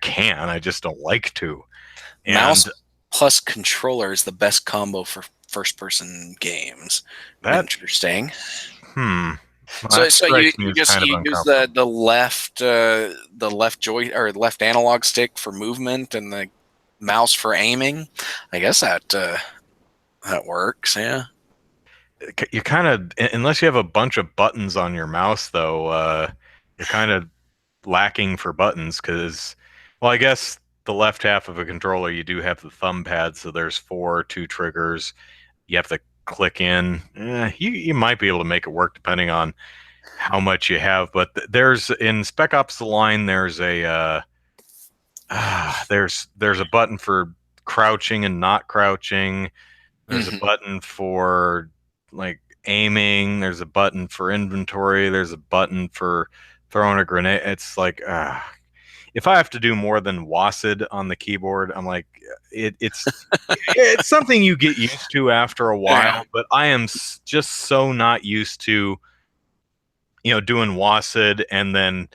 can. I just don't like to. Mouse plus controller is the best combo for first-person games. Interesting. So you use the left left analog stick for movement and the mouse for aiming. I guess that works. Yeah. You kind of, unless you have a bunch of buttons on your mouse, though, you're kind of lacking for buttons because, well, I guess the left half of a controller, you do have the thumb pad, so there's 2 triggers. You have the click in. You might be able to make it work depending on how much you have. But there's in Spec Ops: The Line, there's a button for crouching and not crouching. There's a Mhm. button for like aiming. There's a button for inventory. There's a button for throwing a grenade. It's like, if I have to do more than WASD on the keyboard, I'm like, it's something you get used to after a Yeah. while. But I am just so not used to, doing WASD and then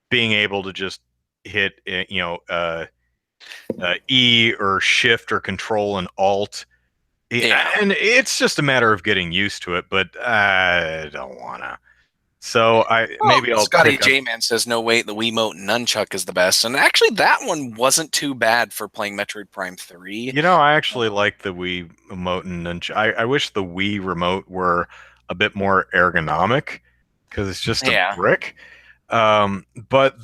being able to just hit, E or Shift or Control and Alt. Yeah, Yeah. and it's just a matter of getting used to it, but I don't wanna. So Well, maybe I'll Scotty pick up. J Man says no wait, the Wiimote Nunchuck is the best, and actually that one wasn't too bad for playing Metroid Prime 3. I actually like the Wii remote, and I wish the Wii remote were a bit more ergonomic because it's just a Yeah. brick. But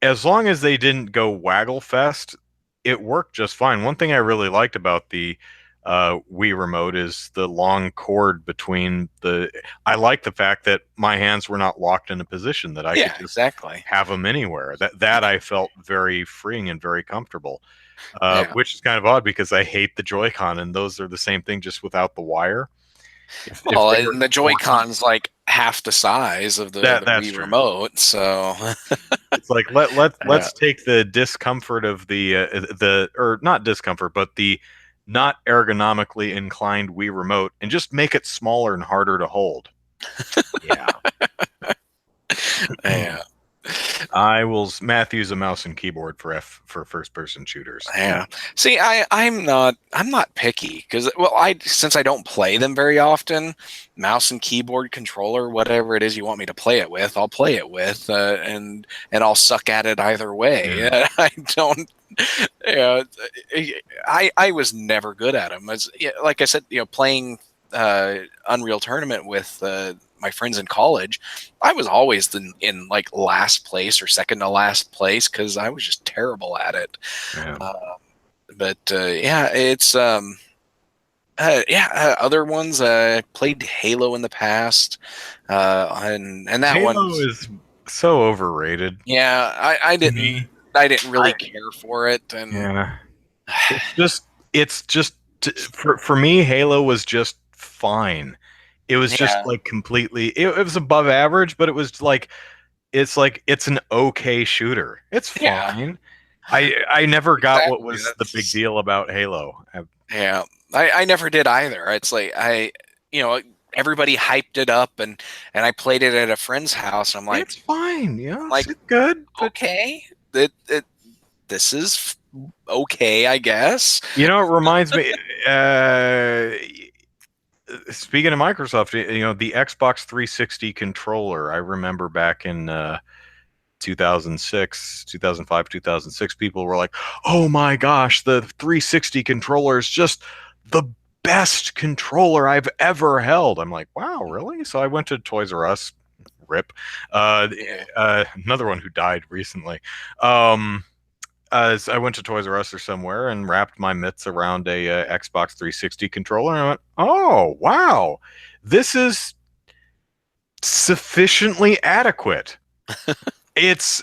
as long as they didn't go waggle fest, it worked just fine. One thing I really liked about the Wii remote is the long cord between the. I like the fact that my hands were not locked in a position, that I could Yeah, just exactly. have them anywhere. That I felt very freeing and very comfortable. Yeah. Which is kind of odd because I hate the Joy-Con, and those are the same thing, just without the wire. If Well, they were and the 14, Joy-Con's like half the size of the that's Wii true. remote, so It's like yeah. let's take the discomfort of the or not discomfort, but the not ergonomically inclined Wii remote and just make it smaller and harder to hold. Yeah. Yeah. I will Matthew's a mouse and keyboard for first person shooters. Yeah. See, I'm not picky because I since I don't play them very often, mouse and keyboard controller, whatever it is you want me to play it with, I'll play it with, and I'll suck at it either way. Yeah. I don't. Yeah, I was never good at them. As yeah, like I said, playing Unreal Tournament with my friends in college, I was always in like last place or second to last place because I was just terrible at it. Yeah. Uh, but yeah, it's other ones. I played Halo in the past, and that Halo one's is so overrated yeah. I to didn't me. I didn't I really care for it, and Yeah. It's just for me, Halo was just fine. It was just yeah, like completely. It was above average, but it was like it's an okay shooter. It's yeah, fine. I never got what exactly. was the big That's deal about Halo. yeah. I never did either. It's like you know, everybody hyped it up, and I played it at a friend's house. I'm It's fine. like, It's good, but okay, this is okay, I guess. it reminds me. Uh, Speaking of Microsoft, the Xbox 360 controller. I remember back in 2006, 2005, 2006, people were like, "Oh my gosh, the 360 controller is just the best controller I've ever held." I'm like, "Wow, really?" So I went to Toys R Us, rip. Uh, Yeah, Another one who died recently. Um, so I went to Toys R Us or somewhere and wrapped my mitts around a Xbox 360 controller, and I went, "Oh, wow, this is sufficiently adequate." It's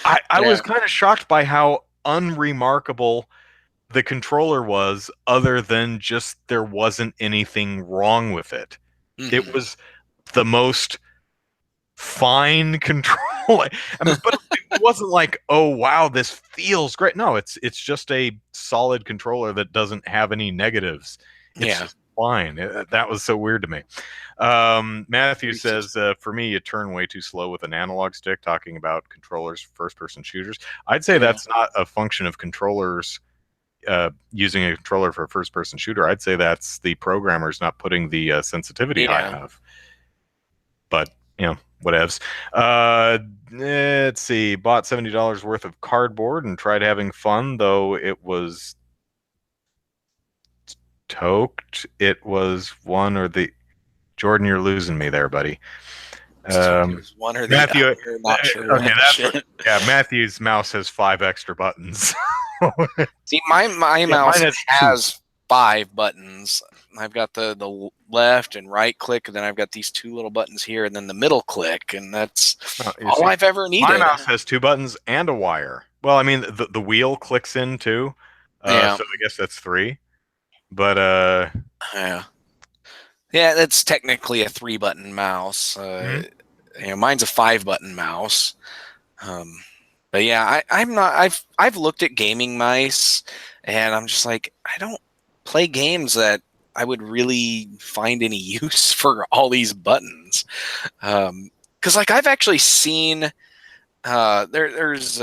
I yeah, was kind of shocked by how unremarkable the controller was, other than just there wasn't anything wrong with it. It hmm was the most fine control. I mean, but it wasn't like, oh wow, this feels great. No, it's just a solid controller that doesn't have any negatives. It's yeah. just fine. That was so weird to me. Matthew says, 360. for me, you turn way too slow with an analog stick. Talking about controllers, first-person shooters. I'd say Yeah, that's not a function of controllers. Using a controller for a first-person shooter, I'd say that's the programmers not putting the sensitivity high yeah. enough. But whatevs. Uh, let's see. Bought $70 worth of cardboard and tried having fun, though it was toked. It was one or the Jordan. You're losing me there, buddy. So it was one or the Matthew. other. Not sure Okay, that's which. what. Yeah, Matthew's mouse has 5 extra buttons. See, my Yeah, mine mouse has 2. has 5 buttons, I've got the left and right click, and then I've got these two little buttons here, and then the middle click, and that's Oh, you all see, I've ever my needed. mouse has two buttons and a wire. Well, I mean, the wheel clicks in too, Yeah, so I guess that's three. But yeah, yeah. That's technically a 3-button mouse. mhm. Mine's a 5-button mouse. Um, but yeah, I'm not. I've looked at gaming mice, and I'm just like, I don't play games that I would really find any use for all these buttons. Because like I've actually seen there's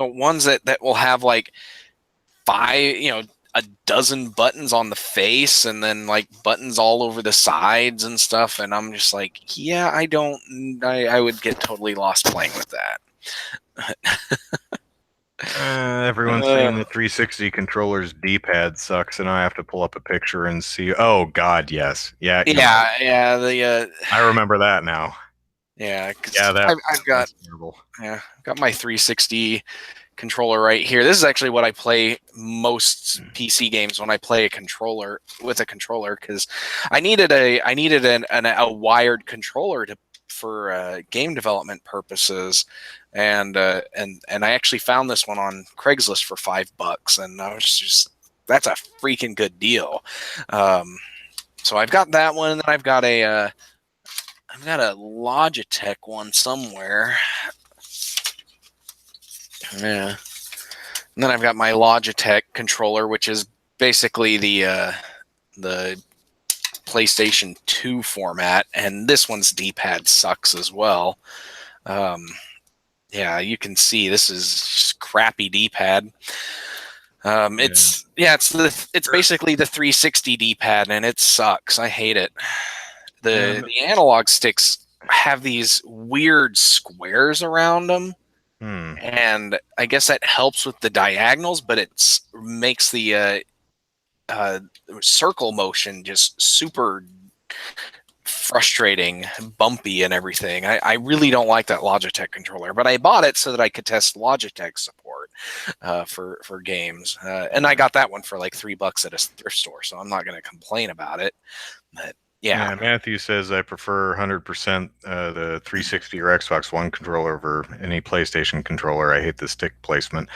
ones that will have like 5, a dozen buttons on the face, and then like buttons all over the sides and stuff, and I'm just like, yeah, I would get totally lost playing with that. Everyone's saying the 360 controller's D-pad sucks, and I have to pull up a picture and see. Oh God, yes, yeah, you're right. Yeah, the I remember that now. yeah, Yeah, because I've got that's terrible. I've got my 360 controller right here. This is actually what I play most PC games, when I play a controller with a controller, because I needed a wired controller to for game development purposes, and I actually found this one on Craigslist for $5, and I was just, that's a freaking good deal. So I've got that one, and then I've got a Logitech one somewhere. Yeah. And then I've got my Logitech controller, which is basically the PlayStation 2 format, and this one's D-pad sucks as well. Yeah, you can see this is just crappy D-pad. It's basically the 360 D-pad, and it sucks. I hate it. And The analog sticks have these weird squares around them, hmm, and I guess that helps with the diagonals, but it makes the uh, circle motion just super frustrating, bumpy, and everything. I really don't like that Logitech controller, but I bought it so that I could test Logitech support for games, and I got that one for like $3 at a thrift store, so I'm not going to complain about it. But yeah, yeah, Matthew says I prefer 100% the 360 or Xbox One controller over any PlayStation controller. I hate the stick placement.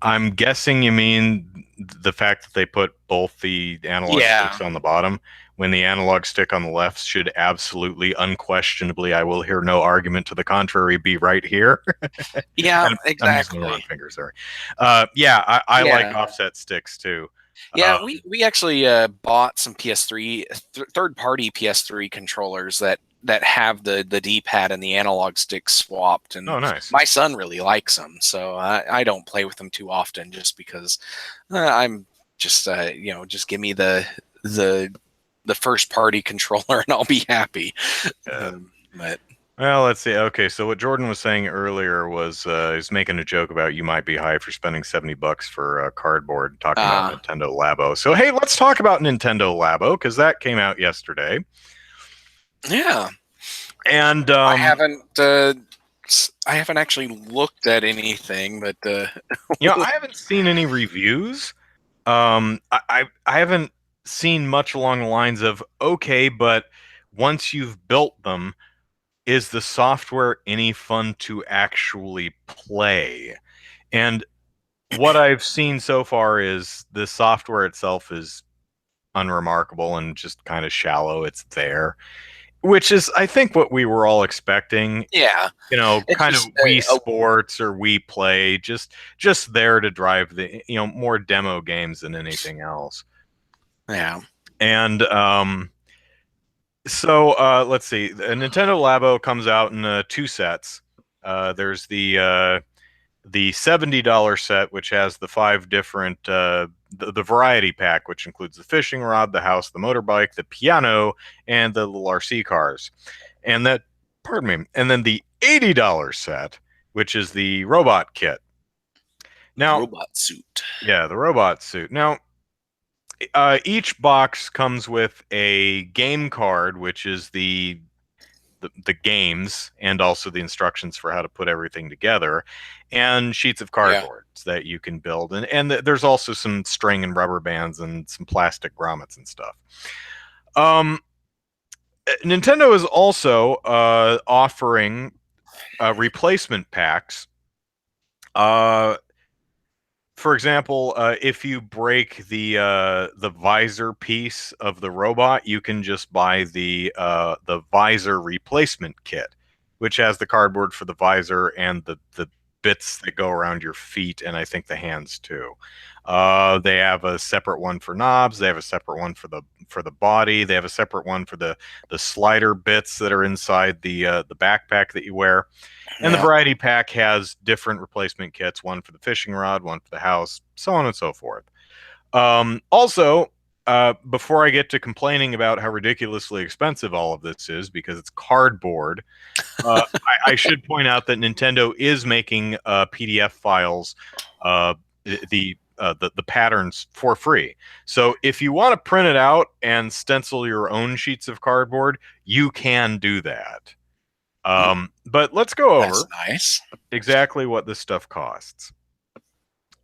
I'm guessing you mean the fact that they put both the analog yeah, sticks on the bottom, when the analog stick on the left should absolutely, unquestionably, I will hear no argument to the contrary, be right here. yeah, And I'm using the wrong exactly. finger, sorry. Yeah, I like Yeah. offset sticks too. Yeah, we actually bought some PS3 third-party PS3 controllers that have the D-pad and the analog stick swapped, and Oh, nice. my son really likes them. So I don't play with them too often, just because I'm just just give me the the first party controller and I'll be happy. Yeah. But Well, let's see. Okay, so what Jordan was saying earlier was he's making a joke about you might be high for spending $70 for cardboard, talking about uh, Nintendo Labo. So hey, let's talk about Nintendo Labo because that came out yesterday, yeah, and I haven't I haven't actually looked at anything, but I haven't seen any reviews. I haven't seen much along the lines of okay, but once you've built them, is the software any fun to actually play? And what I've seen so far is the software itself is unremarkable and just kind of shallow. It's there, which is, I think, what we were all expecting. yeah, it's Kind of just Wii Sports or Wii Play, just there to drive the more demo games than anything else. yeah. And so let's see. The Nintendo Labo comes out in two sets. There's the $70 set, which has the five different the variety pack, which includes the fishing rod, the house, the motorbike, the piano, and the little RC cars. And that, pardon me, and then the $80 set, which is the robot kit. Now, Robot suit. yeah, the robot suit. Now, each box comes with a game card, which is the the games and also the instructions for how to put everything together, and sheets of Yeah. cardboard that you can build, and there's also some string and rubber bands and some plastic grommets and stuff. Um, Nintendo is also offering replacement packs. Uh, for example, if you break the visor piece of the robot, you can just buy the visor replacement kit, which has the cardboard for the visor and the bits that go around your feet and I think the hands too. They have a separate one for knobs. They have a separate one for the body. They have a separate one for the slider bits that are inside the backpack that you wear. And the Yeah. variety pack has different replacement kits, one for the fishing rod, one for the house, so on and so forth. Also, before I get to complaining about how ridiculously expensive all of this is because it's cardboard, I should point out that Nintendo is making PDF files, the patterns for free. So if you want to print it out and stencil your own sheets of cardboard, you can do that. But let's go That's over nice. exactly what this stuff costs.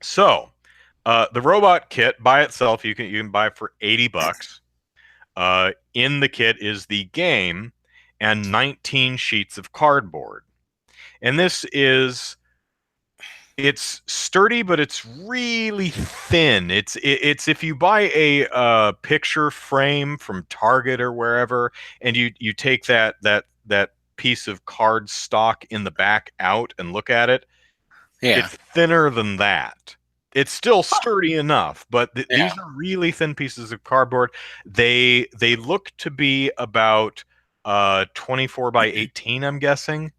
So, the robot kit by itself, you can buy for $80. In the kit is the game and 19 sheets of cardboard. And it's sturdy, but it's really thin. It's if you buy a picture frame from Target or wherever, and you take that piece of card stock in the back out and look at it, Yeah. it's thinner than that. It's still sturdy enough, but Yeah. these are really thin pieces of cardboard. They look to be about 24 by 18, I'm guessing.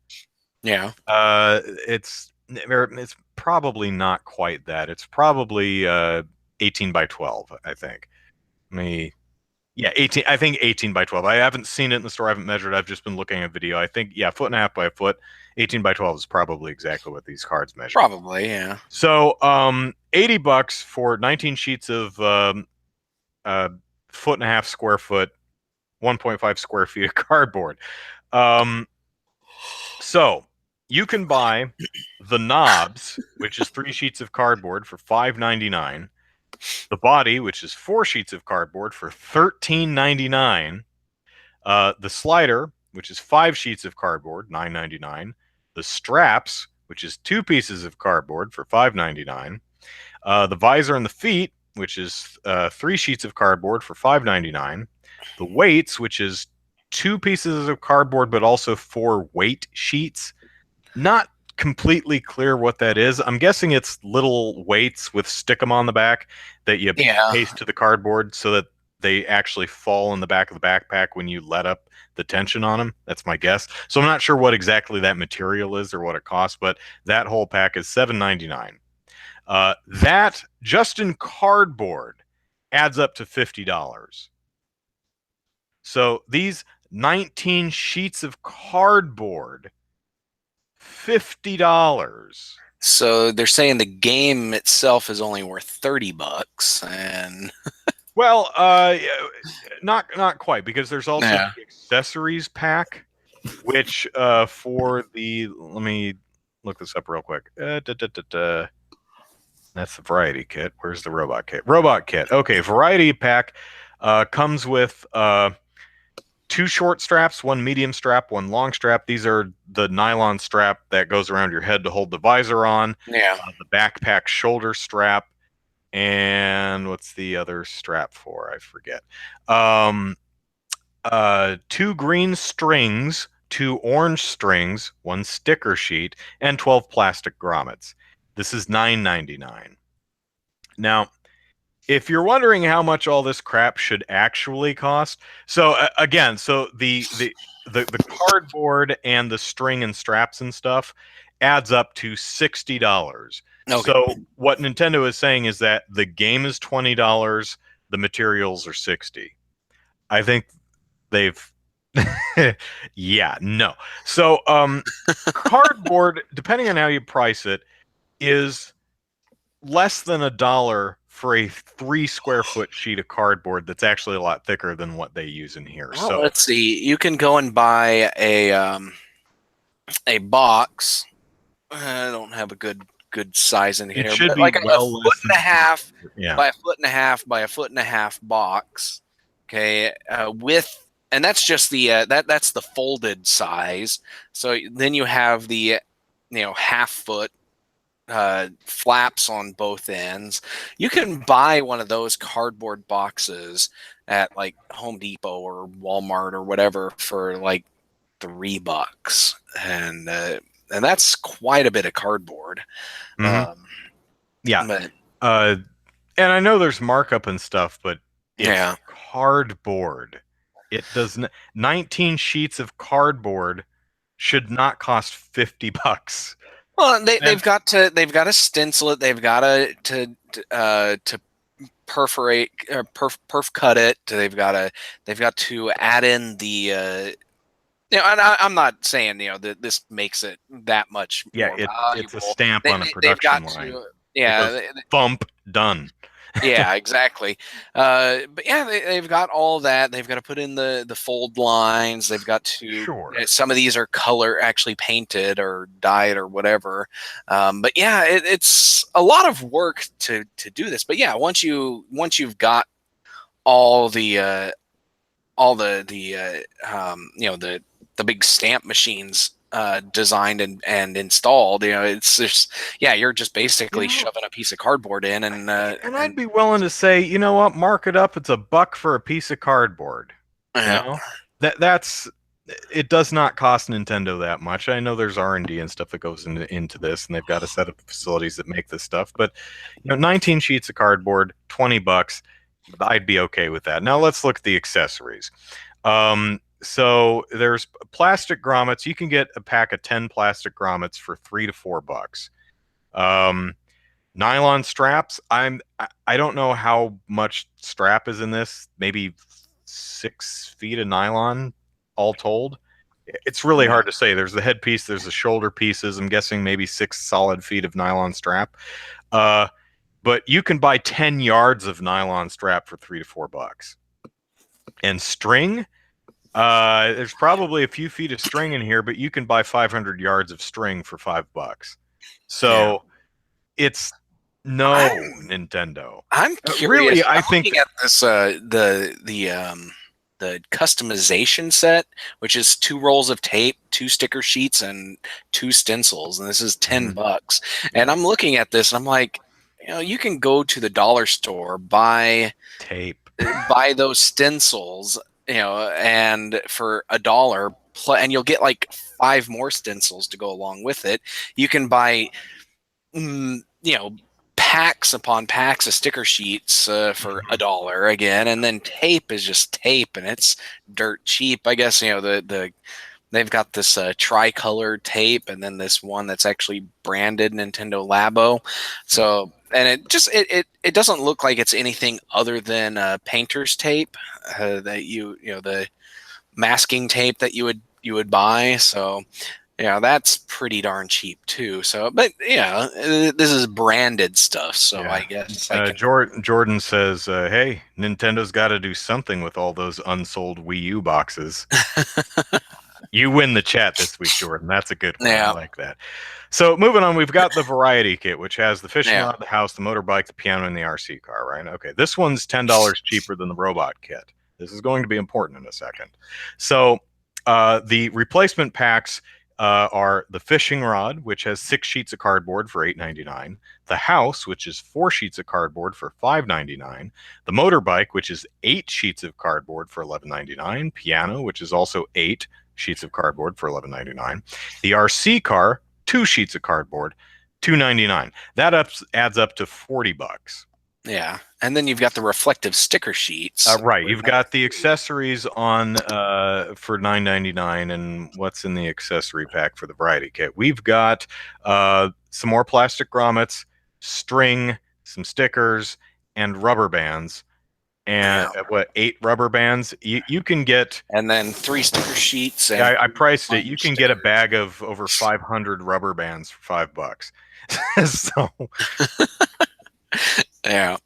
Yeah. It's probably not quite that. It's probably 18 by 12, I think. Me, yeah, 18. I think 18 by 12. I haven't seen it in the store. I haven't measured. I've just been looking at video. I think, yeah, foot and a half by a foot. 18 by 12 is probably exactly what these cards measure. Probably. Yeah. So, $80 for 19 sheets of uh, foot and a half square foot, 1.5 square feet of cardboard. Um, so you can buy the knobs, which is 3 sheets of cardboard for $5.99. The body, which is 4 sheets of cardboard for $13.99. The slider, which is 5 sheets of cardboard, $9.99. The straps, which is 2 pieces of cardboard for $5.99. The visor and the feet, which is 3 sheets of cardboard for $5.99. The weights, which is 2 pieces of cardboard, but also 4 weight sheets. Not completely clear what that is. I'm guessing it's little weights with stick 'em on the back that you Yeah. paste to the cardboard so that they actually fall in the back of the backpack when you let up the tension on them. That's my guess. So I'm not sure what exactly that material is or what it costs, but that whole pack is $7.99. That just in cardboard adds up to $50. So these 19 sheets of cardboard, $50. So they're saying the game itself is only worth $30, and Well, not quite, because there's also yeah. the accessories pack, which for the let me look this up real quick. That's the variety kit. Where's the robot kit? Robot kit. Okay, variety pack comes with 2 short straps, 1 medium strap, 1 long strap. These are the nylon strap that goes around your head to hold the visor on, Yeah. the backpack shoulder strap, and what's the other strap for? I forget. 2 green strings, 2 orange strings, 1 sticker sheet, and 12 plastic grommets. This is $9.99. Now, if you're wondering how much all this crap should actually cost, so again, so the cardboard and the string and straps and stuff adds up to $60. Okay. So what Nintendo is saying is that the game is $20, the materials are 60. I think they've yeah, no. So cardboard, depending on how you price it, is less than $1 for a 3 square foot sheet of cardboard that's actually a lot thicker than what they use in here. Well, So let's see. You can go and buy a box. I don't have a good size in it here, should but be like a well foot less and than a half yeah. by a foot and a half by a foot and a half box. Okay, with and that's just the that's the folded size. So then you have the half foot flaps on both ends. You can buy one of those cardboard boxes at like Home Depot or Walmart or whatever for like $3, and that's quite a bit of cardboard. Hmm. Um, Yeah. but Uh, and I know there's markup and stuff, but it's yeah, cardboard. It does not, 19 sheets of cardboard should not cost $50. well, And they've got to stencil it. They've got to perforate perf cut it. They've got to add in the and I'm not saying that this makes it that much yeah, more it's a valuable. stamp on a They've production got line. to, It yeah, goes thump, done. yeah, exactly. But yeah, they've got all that. They've got to put in the fold lines. They've got to. Sure. Some of these are color actually painted or dyed or whatever. But yeah, it's a lot of work to do this. But yeah, once you've got all the big stamp machines designed and installed, it's just, yeah, you're just You basically know, shoving a piece of cardboard in and I'd and be willing to say, you know what, mark it up. It's $1 for a piece of cardboard. You yeah. know, that's it does not cost Nintendo that much. I know there's R&D and stuff that goes into this, and they've got a set of facilities that make this stuff. But 19 sheets of cardboard, $20. I'd be okay with that. Now let's look at the accessories. So there's plastic grommets. You can get a pack of 10 plastic grommets for $3 to $4. Um, Nylon straps. I don't know how much strap is in this. Maybe 6 feet of nylon, all told. It's really Yeah. hard to say. There's the headpiece. There's the shoulder pieces. I'm guessing maybe 6 solid feet of nylon strap. Uh, but you can buy 10 yards of nylon strap for $3 to $4. And string. There's probably a few feet of string in here, but you can buy 500 yards of string for $5. Yeah. So it's no I'm Nintendo. I'm Really, curious. I I'm think looking at this the customization set, which is 2 rolls of tape, 2 sticker sheets, and 2 stencils, and this is Mhm. $10. And Yeah, I'm looking at this, and I'm like, you can go to the dollar store, tape. buy those stencils, and for $1, and you'll get like 5 more stencils to go along with it. You can buy packs upon packs of sticker sheets for Mhm. $1 again, and then tape is just tape, and it's dirt cheap. I guess they've got this tricolored tape, and then this one that's actually branded Nintendo Labo. So, and it doesn't look like it's anything other than painter's tape that the masking tape that you would buy. So yeah, that's pretty darn cheap too. So, but yeah, this is branded stuff, so I Yeah. guess I can. Jordan says, "Hey, Nintendo's got to do something with all those unsold Wii U boxes." You win the chat this week, Jordan. That's a good one. I Yeah, like that. So moving on, we've got the variety kit, which has the fishing yeah, rod, the house, the motorbike, the piano, and the RC car, right? Okay, this one's $10 cheaper than the robot kit. This is going to be important in a second. So the replacement packs are the fishing rod, which has 6 sheets of cardboard for $8.99, the house, which is 4 sheets of cardboard for $5.99, the motorbike, which is 8 sheets of cardboard for $11.99, piano, which is also 8 sheets of cardboard for $11.99, the RC car, 2 sheets of cardboard, $2.99. That adds up to $40. yeah. And then you've got the reflective sticker sheets. Right, For you've another got the accessories on for $9.99, and what's in the accessory pack for the variety kit? We've got some more plastic grommets, string, some stickers, and rubber bands. And yeah. 8 rubber bands? You can get. And then 3 sticker sheets and I priced it. You can get a stickers. bag of over 500 rubber bands for $5. So Yeah.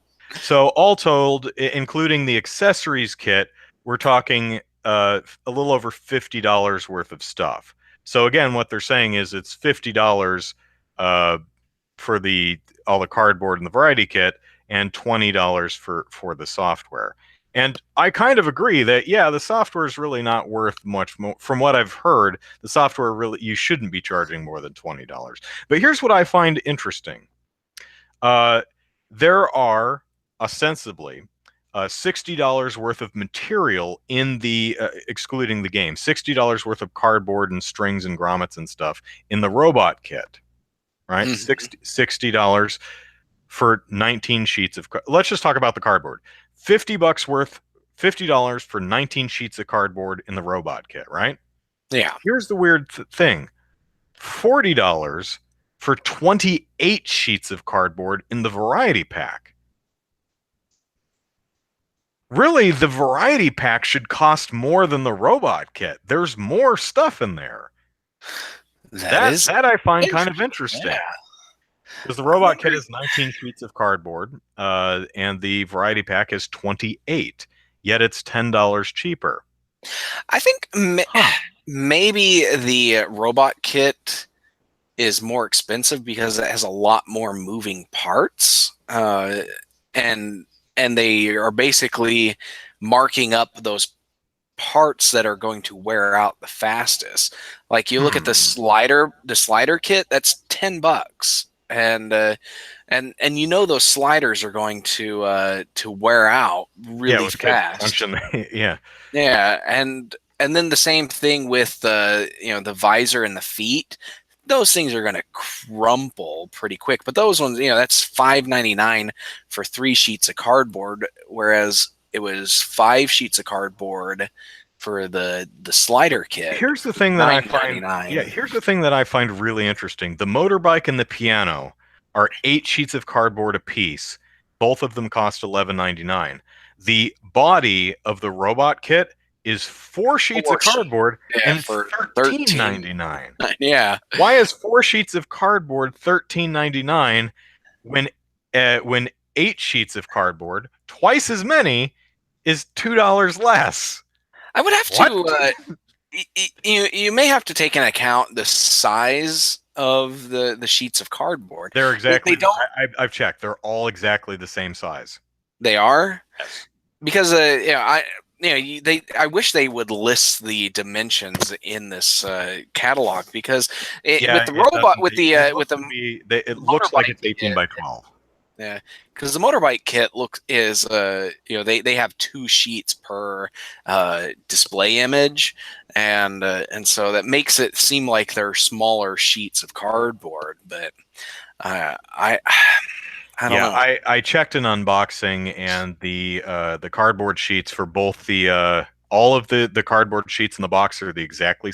So all told, including the accessories kit, we're talking a little over $50 worth of stuff. So again, what they're saying is it's $50 uh, for the all the cardboard and the variety kit, and $20 for the software. And I kind of agree that yeah, the software is really not worth much more. From what I've heard, the software really you shouldn't be charging more than $20. But here's what I find interesting. Uh, there are ostensibly $60 worth of material in the excluding the game, $60 worth of cardboard and strings and grommets and stuff in the robot kit, right? Mhm. $60 for 19 sheets of. Let's just talk about the cardboard. $50 worth, $50 for 19 sheets of cardboard in the robot kit, right? Yeah. Here's the weird thing: $40 for 28 sheets of cardboard in the variety pack. Really, the variety pack should cost more than the robot kit. There's more stuff in there. That That is that I find kind of interesting. interesting. Yeah. Because the I robot wonder. kit is 19 sheets of cardboard, and the variety pack is 28. Yet it's $10 cheaper. I think Huh. maybe the robot kit is more expensive because it has a lot more moving parts, and and they are basically marking up those parts that are going to wear out the fastest. Like you look at Hmm. the slider kit, that's $10, and you know those sliders are going to wear out Yeah, really with kids fast. punching. Yeah. Yeah, and then the same thing with the visor and the feet. Those things are going to crumple pretty quick. But those ones, that's $5.99 for 3 sheets of cardboard, whereas it was 5 sheets of cardboard for the slider kit, Here's the thing that I nine find. ninety Yeah, nine. here's the thing that I find really interesting. The motorbike and the piano are 8 sheets of cardboard apiece. Both of them cost $11.99. The body of the robot kit is 4 sheets of 4 sheet, cardboard, yeah, and it's for $13.99. 13. Yeah, Why is 4 sheets of cardboard $13.99 when 8 sheets of cardboard, twice as many, is $2 less? I would have What? to. You may have to take into account the size of the sheets of cardboard. They're They exactly. don't. I've checked. They're all exactly the same size. They are Yes. because they I wish they would list the dimensions in this catalog because with Yeah, the it robot doesn't. It with looks the to be. It looks like motorbike it's 18 kit. by 12. Yeah, because the motorbike kit looks is they have 2 sheets per display image, and so that makes it seem like they're smaller sheets of cardboard. But I I don't Yeah, know. I checked an unboxing, and the cardboard sheets for both the all of the cardboard sheets in the box are exactly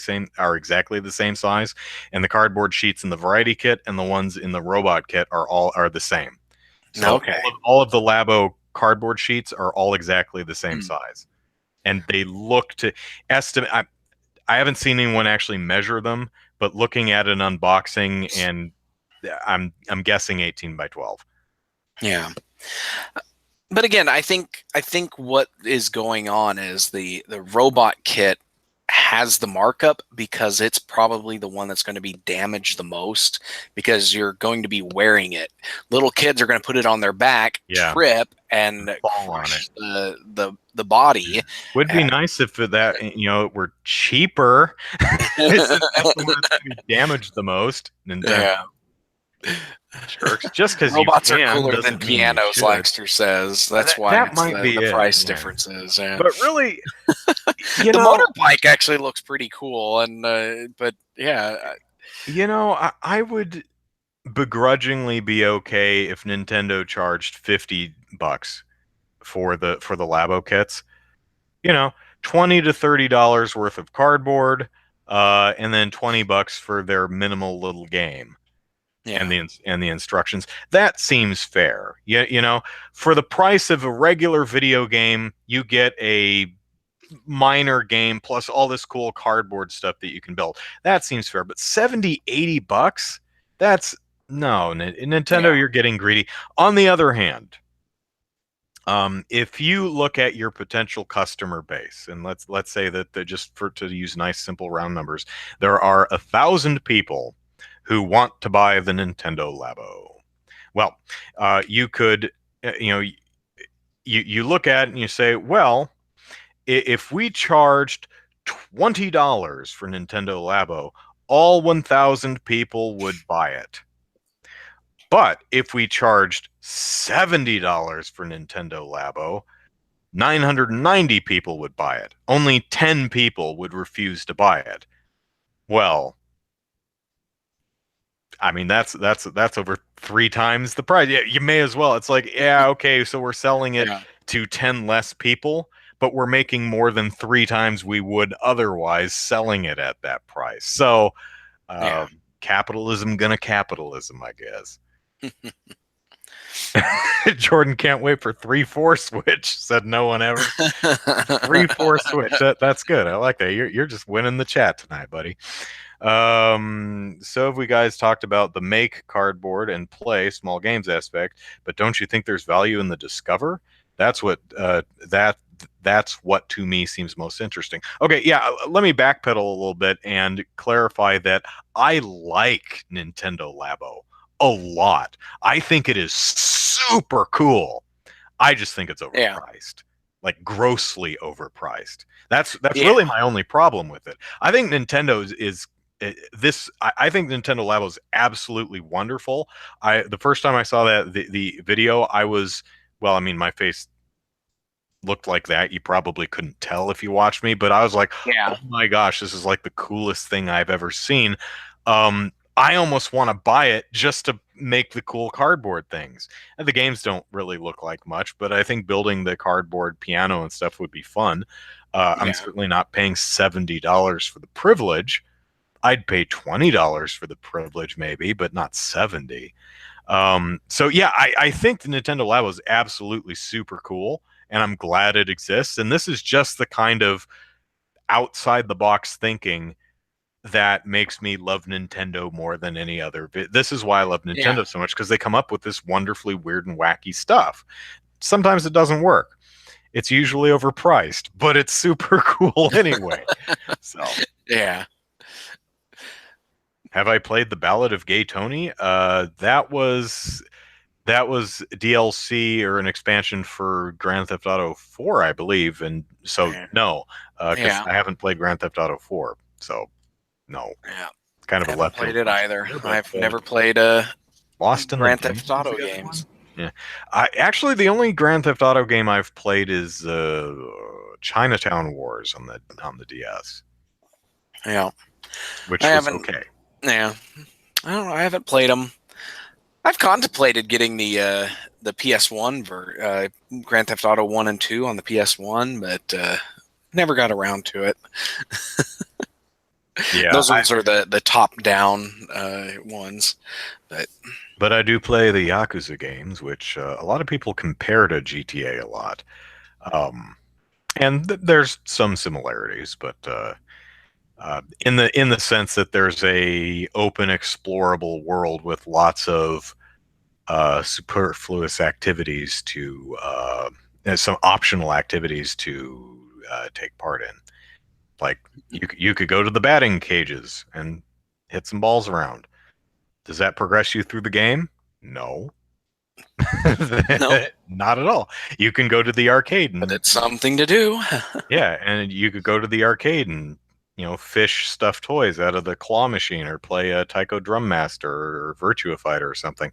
the same size, and the cardboard sheets in the variety kit and the ones in the robot kit are the same. So Okay. all of the Labo cardboard sheets are all exactly the same Hmm. size, and they look to estimate. I haven't seen anyone actually measure them, but looking at an unboxing, and I'm guessing 18 by 12. Yeah. But again, I think what is going on is the robot kit has the markup because it's probably the one that's going to be damaged the most because you're going to be wearing it. Little kids are going to put it on their back, Yeah, trip, and fall on it. crush the body. Would be nice if that it were cheaper. Since that's the one that's going to be damaged the most. Nintendo Yeah. jerks. Just because you Robots are can cooler than doesn't mean you pianos, should. Laxter says. That's why That it's might be the it. price Yeah. differences. Yeah. But really, you The know, motorbike actually looks pretty cool, and but yeah, I would begrudgingly be okay if Nintendo charged $50 for the Labo kits. You know, $20 to $30 worth of cardboard, and then $20 for their minimal little game and yeah, the instructions. That seems fair. For the price of a regular video game, you get a minor game plus all this cool cardboard stuff that you can build. That seems fair. But 70, $80? That's no, Nintendo, yeah. you're getting greedy. On the other hand, If you look at your potential customer base, and let's say that just for to use nice simple round numbers, there are 1,000 people who want to buy the Nintendo Labo. Well, you could, you know, you look at it and you say, well, if we charged $20 for Nintendo Labo, all 1,000 people would buy it. But if we charged $70 for Nintendo Labo, 990 people would buy it. Only 10 people would refuse to buy it. Well, I mean that's over 3 times the price. Yeah, you may as well. It's like, yeah, okay, so we're selling it Yeah. to 10 less people, but we're making more than 3 times we would otherwise selling it at that price. So, uh, Yeah. capitalism gonna capitalism, I guess. Jordan can't wait for 3-4 switch, said no one ever. 3-4 switch. That's good. I like that. You're just winning the chat tonight, buddy. So have we guys talked about the make cardboard and play small games aspect, but don't you think there's value in the discover? That's what that's what to me seems most interesting. Okay, yeah, let me backpedal a little bit and clarify that I like Nintendo Labo a lot. I think it is super cool. I just think it's Yeah. overpriced, like grossly overpriced. That's Yeah. really my only problem with it. I think Nintendo's is this. I think Nintendo Labo is absolutely wonderful. The first time I saw the video, I was, well, I mean, my face looked like that. You probably couldn't tell if you watched me, but I was like, oh Yeah. my gosh, this is like the coolest thing I've ever seen. I almost want to buy it just to make the cool cardboard things. And the games don't really look like much, but I think building the cardboard piano and stuff would be fun. I'm Yeah. certainly not paying $70 for the privilege. I'd pay $20 for the privilege, maybe, but not 70. So yeah, I think the Nintendo Labo is absolutely super cool, and I'm glad it exists. And this is just the kind of outside the box thinking that makes me love Nintendo more than any other. This is why I love Yeah. Nintendo so much, because they come up with this wonderfully weird and wacky stuff. Sometimes it doesn't work. It's usually overpriced, but it's super cool anyway. So, Yeah. have I played the Ballad of Gay Tony? That was DLC or an expansion for Grand Theft Auto 4, I believe, and so Yeah. no, because Yeah. I haven't played Grand Theft Auto 4, so no, Yeah. kind of I a haven't left played field it question either. there, but I've never played Lost in the Grand Game Theft is Auto the other one. games. Yeah, I actually the only Grand Theft Auto game I've played is Chinatown Wars on the DS, Yeah. I which was haven't. okay. Yeah. I don't know. I haven't played them. I've contemplated getting the PS1 Grand Theft Auto 1 and 2 on the PS1, but never got around to it. Yeah, Those ones are the top down ones. but I do play the Yakuza games, which a lot of people compare to GTA a lot. Um, and there's some similarities, but in the sense that there's a open, explorable world with lots of superfluous activities to and some optional activities to take part in. Like you could go to the batting cages and hit some balls around. Does that progress you through the game? No. No, Not at all. You can go to the arcade but and it's something to do. yeah, and you could go to the arcade and fish stuffed toys out of the claw machine or play a Taiko Drum Master or Virtua Fighter or something.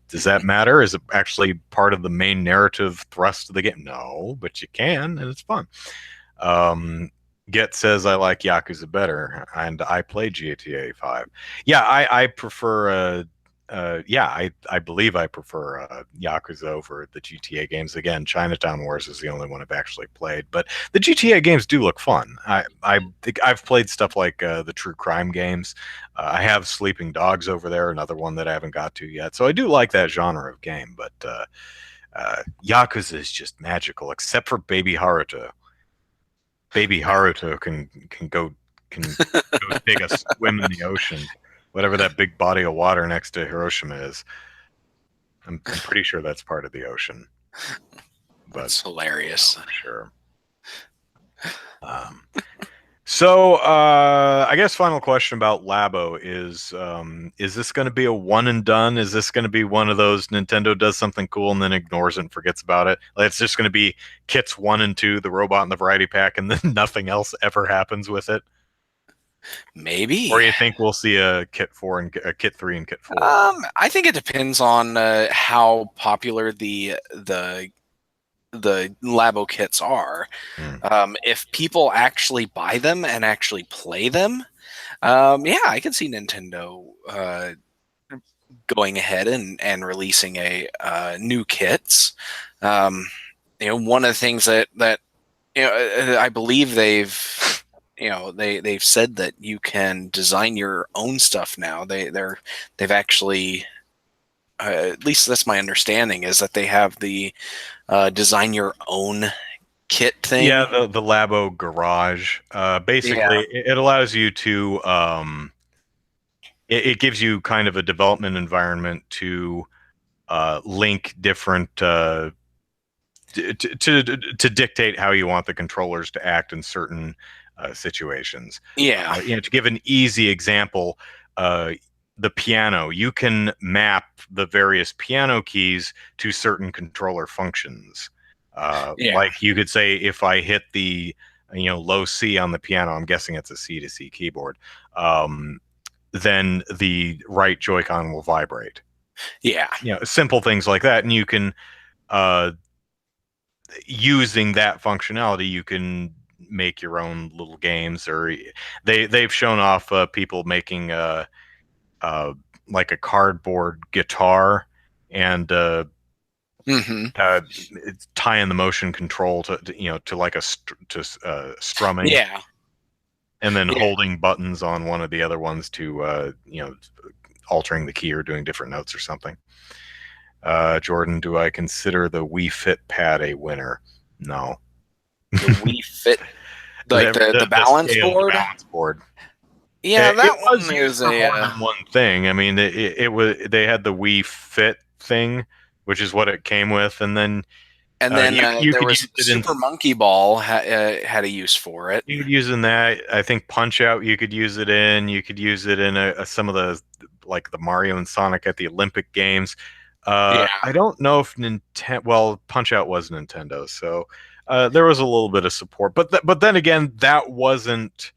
Does that matter? Is it actually part of the main narrative thrust of the game? No, but you can, and it's fun. Um, Get says I like Yakuza better, and I play GTA 5. Yeah, I prefer. Yeah, I believe I prefer Yakuza over the GTA games. Again, Chinatown Wars is the only one I've actually played, but the GTA games do look fun. I think I've played stuff like the True Crime games. I have Sleeping Dogs over there, another one that I haven't got to yet. So I do like that genre of game, but Yakuza is just magical, except for Baby Haruto. Baby Haruto can go take a swim in the ocean, whatever that big body of water next to Hiroshima is. I'm pretty sure that's part of the ocean. but That's hilarious. for sure. Um, so I guess final question about Labo is this going to be a one and done? Is this going to be one of those Nintendo does something cool and then ignores it and forgets about it? Like, it's just going to be kits 1 and 2, the robot and the variety pack, and then nothing else ever happens with it? Or Maybe. you think we'll see a kit 4 and a kit 3 and kit 4? I think it depends on how popular the Labo kits are. Hmm. If people actually buy them and actually play them, yeah, I can see Nintendo going ahead and releasing a new kits. Um, one of the things that I believe they've said that you can design your own stuff now. They've actually at least that's my understanding is that they have the design your own kit Yeah, thing. the Labo Garage. Basically, Yeah, it allows you to it gives you kind of a development environment to link different to dictate how you want the controllers to act in certain situations. yeah, To give an easy example, uh, the piano, you can map the various piano keys to certain controller functions. yeah, Like you could say, if I hit the low C on the piano, I'm guessing it's a C to C keyboard. Then the right Joy-Con will vibrate. yeah, Simple things like that, and you can uh, using that functionality, you can make your own little games, or they've shown off people making uh, like a cardboard guitar and hmm, uh, tying the motion control to like strumming, yeah, and then yeah. holding buttons on one of the other ones to altering the key or doing different notes or something. Jordan, do I consider the Wii Fit Pad a winner? No. The Wii Fit, like the, the the balance scaled board. balance board. Yeah, It that was one used is for a more than one thing. I mean, it was they had the Wii Fit thing, which is what it came with, and then and then you there could was use it in Super Monkey Ball had a use for it. you could use it in that. I think Punch Out you could use it in. You could use it in some of the like the Mario and Sonic at the Olympic Games. Yeah, I don't know if Nintendo. Well, Punch Out was Nintendo, so there was a little bit of support. But then again, that wasn't.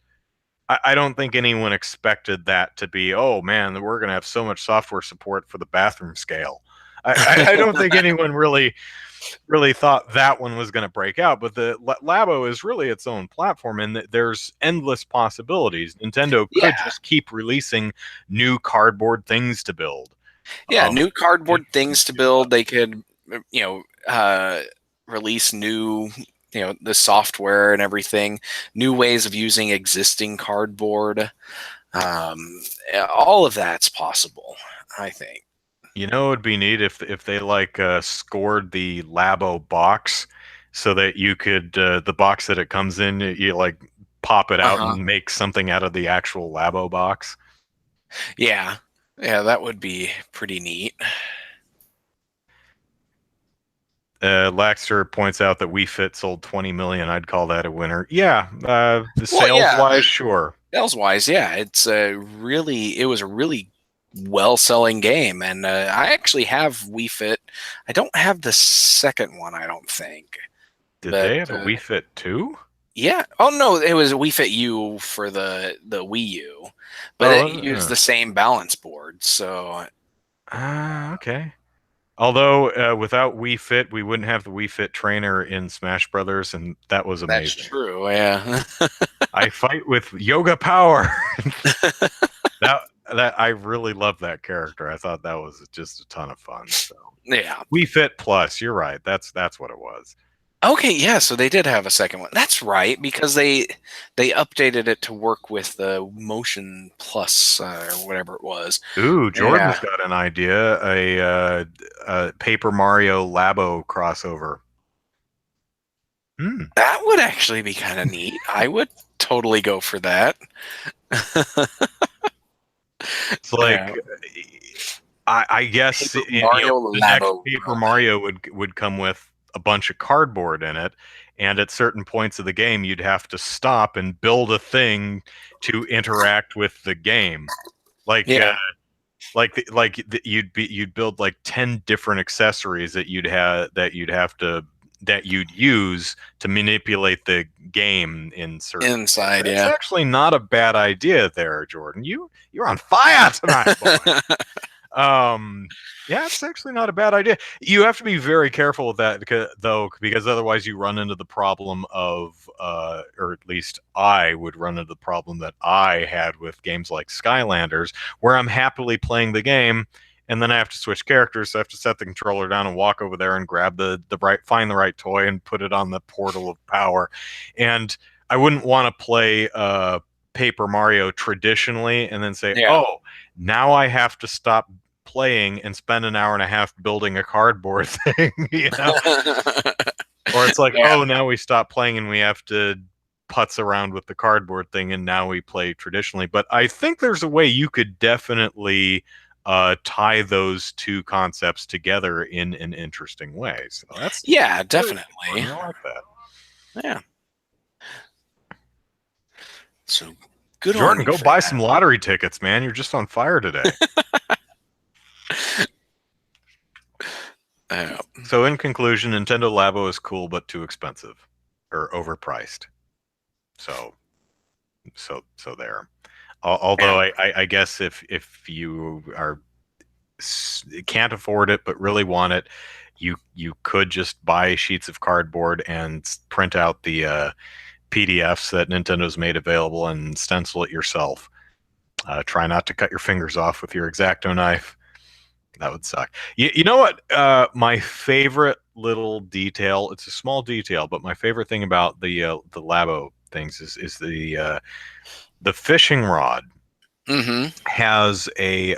I don't think anyone expected that to be, oh man, we're going to have so much software support for the bathroom scale. I don't think anyone really thought that one was going to break out. But the Labo is really its own platform, and there's endless possibilities. Nintendo yeah, could just keep releasing new cardboard things to build. yeah. New They cardboard can things to do a lot. build. They could, release new, the software and everything, new ways of using existing cardboard. All of that's possible, I think. It would be neat if they like scored the Labo box so that you could the box that it comes in, you like pop it Uh out huh. and make something out of the actual Labo box. Yeah, yeah, that would be pretty neat. Laxter points out that Wii Fit sold 20 million. I'd call that a winner. Yeah, the Well, sales yeah, wise, sure. sales wise, yeah, it was a really well selling game, and I actually have Wii Fit. I don't have the second one, I don't think, Did but they have a Wii Fit too? yeah. Oh no, it was Wii Fit U for the Wii U, but Oh, it used the same balance board, so okay. Although without Wii Fit, we wouldn't have the Wii Fit trainer in Smash Brothers, and that was that's amazing. true. Yeah, I fight with yoga power. that that I really love that character. I thought that was just a ton of fun. So yeah. Wii Fit Plus, you're right. That's what it was. Okay, yeah, so they did have a second one. That's right, because they updated it to work with the Motion Plus or whatever it was. Ooh, Yeah, Jordan's got an idea. A Paper Mario Labo crossover. Hmm. that would actually be kind of neat. I would totally go for that. It's like Yeah, I guess Paper Mario the next Labo Paper run. Mario would come with a bunch of cardboard in it, and at certain points of the game, you'd have to stop and build a thing to interact with the game. Like Yeah. you'd build like 10 different accessories that you'd use to manipulate the game in certain ways. Inside, That's yeah. actually not a bad idea there, Jordan. You're on fire tonight, boy. Um, yeah, it's actually not a bad idea. You have to be very careful with that because otherwise you run into the problem of, or at least I would run into the problem that I had with games like Skylanders, where I'm happily playing the game, and then I have to switch characters, so I have to set the controller down and walk over there and grab find the right toy and put it on the portal of power, and I wouldn't want to play Paper Mario traditionally and then say, Yeah. oh, now I have to stop playing and spend an hour and a half building a cardboard thing, or it's like, Yeah. oh, now we stop playing and we have to putz around with the cardboard thing and now we play traditionally. But I think there's a way you could definitely tie those two concepts together in an interesting way. So that's Yeah, really definitely. fun. I like that. Yeah. So good on Jordan, you go for buy that. some lottery tickets, man. You're just on fire today. So in conclusion, Nintendo Labo is cool but too expensive or overpriced. So there. Although Yeah. I guess if you can't afford it but really want it, you could just buy sheets of cardboard and print out the PDFs that Nintendo's made available and stencil it yourself. Try not to cut your fingers off with your X-Acto knife. That would suck. You know what? My favorite little detail. It's a small detail, but my favorite thing about the Labo things is the fishing rod Mm-hmm. has a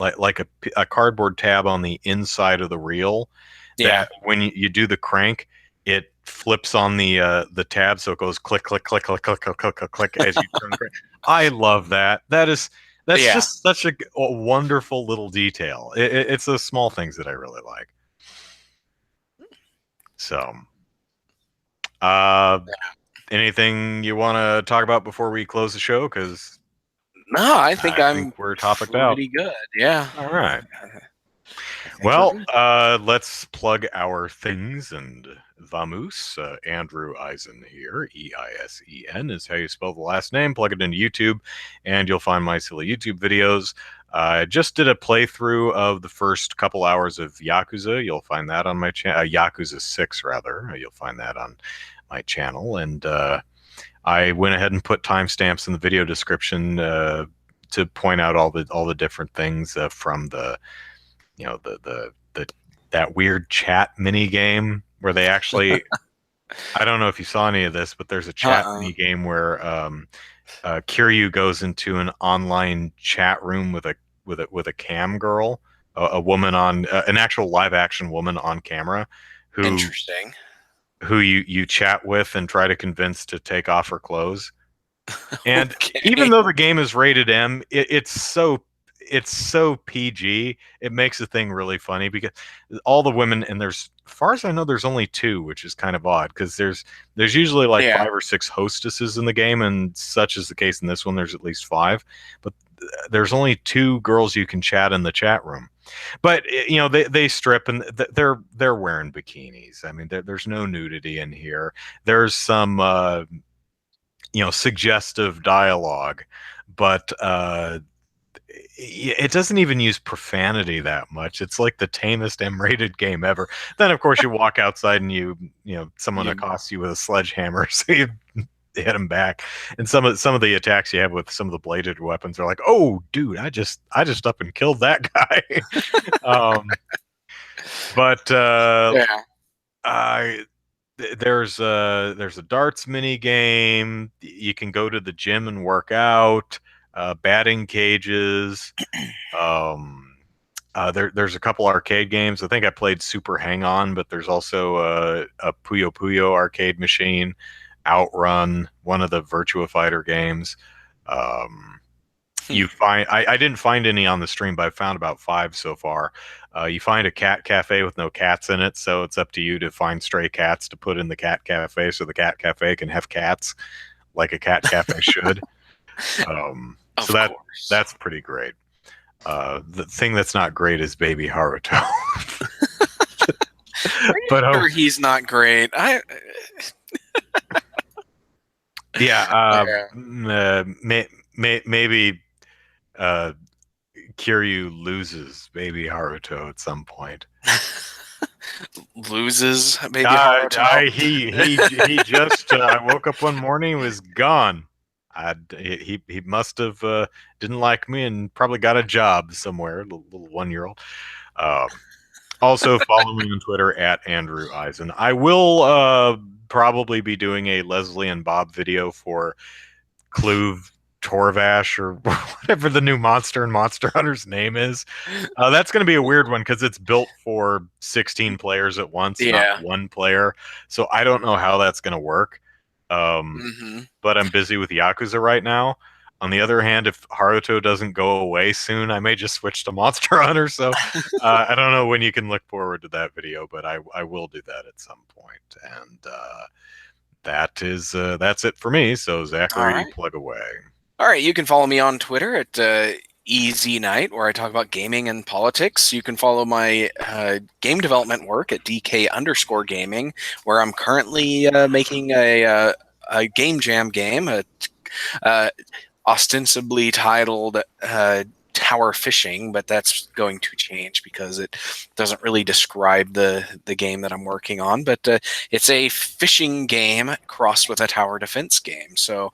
like a cardboard tab on the inside of the reel Yeah. that when you do the crank, it flips on the tab, so it goes click click click click click click click click, click as you turn the crank. I love that. That's Yeah. just such a wonderful little detail. It's those small things that I really like. So, uh, anything you want to talk about before we close the show? Because No, I think I think I'm we're topicked out. pretty good. Yeah. All right. I think we're Well, good. let's plug our things and Vamoose. Andrew Eisen here. Eisen is how you spell the last name. Plug it into YouTube, and you'll find my silly YouTube videos. I just did a playthrough of the first couple hours of Yakuza. You'll find that on my channel. Yakuza 6, rather. You'll find that on my channel. And I went ahead and put timestamps in the video description to point out all the different things from the the that weird chat mini game where they actually I don't know if you saw any of this, but there's a chat mini game where Kiryu goes into an online chat room with a cam girl, a woman on an actual live action woman on camera Interesting. who you chat with and try to convince to take off her clothes. And Okay. even though the game is rated M, it's so PG. It makes the thing really funny because all the women, and there's, as far as I know, there's only two, which is kind of odd because there's usually like Yeah. 5 or 6 hostesses in the game, and such is the case in this one. There's at least 5, but there's only 2 girls you can chat in the chat room. But they strip and they're wearing bikinis. I mean, there's no nudity in here. There's some suggestive dialogue, but it doesn't even use profanity that much. It's like the tamest M-rated game ever. Then of course you walk outside and someone accosts you with a sledgehammer, so you hit him back. And some of the attacks you have with some of the bladed weapons are like, oh dude, I just up and killed that guy. But Yeah. there's a darts mini game. You can go to the gym and work out. Batting cages. There's a couple arcade games. I think I played Super Hang On, but there's also a Puyo Puyo arcade machine, Outrun, one of the Virtua Fighter games. I didn't find any on the stream, but I found about 5 so far. You find a cat cafe with no cats in it, so it's up to you to find stray cats to put in the cat cafe so the cat cafe can have cats like a cat cafe should. So Of course. that's pretty great. The thing that's not great is Baby Haruto. Are you but sure he's not great? yeah, Yeah. maybe uh, Kiryu loses Baby Haruto at some point. Loses baby Haruto. He just I woke up one morning, he was gone. He must have didn't like me and probably got a job somewhere. Little 1 year old. Um, Also, follow me on Twitter at Andrew Eisen. I will probably be doing a Leslie and Bob video for Kluve Torvash or whatever the new monster in Monster Hunter's name is. That's going to be a weird one because it's built for 16 players at once, not Yeah. one player. So I don't know how that's going to work. Hmm. But I'm busy with Yakuza right now. On the other hand, if Haruto doesn't go away soon, I may just switch to Monster Hunter. So I don't know when you can look forward to that video, but I will do that at some point. And that's it for me. So All Zachary, right. plug away. All right. You can follow me on Twitter at Easy Night, where I talk about gaming and politics. You can follow my game development work at DK_gaming, where I'm currently making a game jam game, uh, ostensibly titled Tower Fishing, but that's going to change because it doesn't really describe the game that I'm working on. But it's a fishing game crossed with a tower defense game. So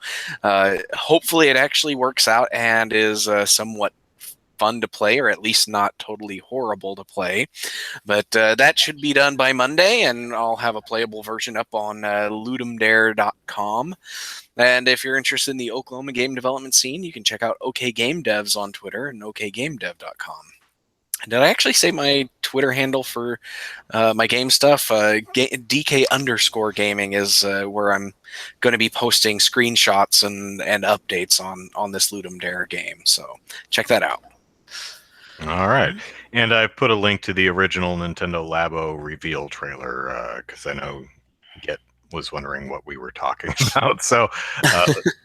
hopefully it actually works out and is somewhat fun to play, or at least not totally horrible to play. But that should be done by Monday, and I'll have a playable version up on ludumdare.com. And if you're interested in the Oklahoma game development scene, you can check out OK Game Devs on Twitter and okgamedev.com. Did I actually say my Twitter handle for my game stuff? DK_gaming is where I'm going to be posting screenshots and updates on this Ludum Dare game. So check that out. All right. And I've put a link to the original Nintendo Labo reveal trailer because I know Get was wondering what we were talking about. So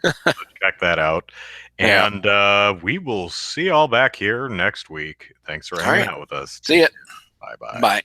check that out. Yeah. And we will see y'all back here next week. Thanks for All hanging right. out with us. See ya. Bye bye. Bye.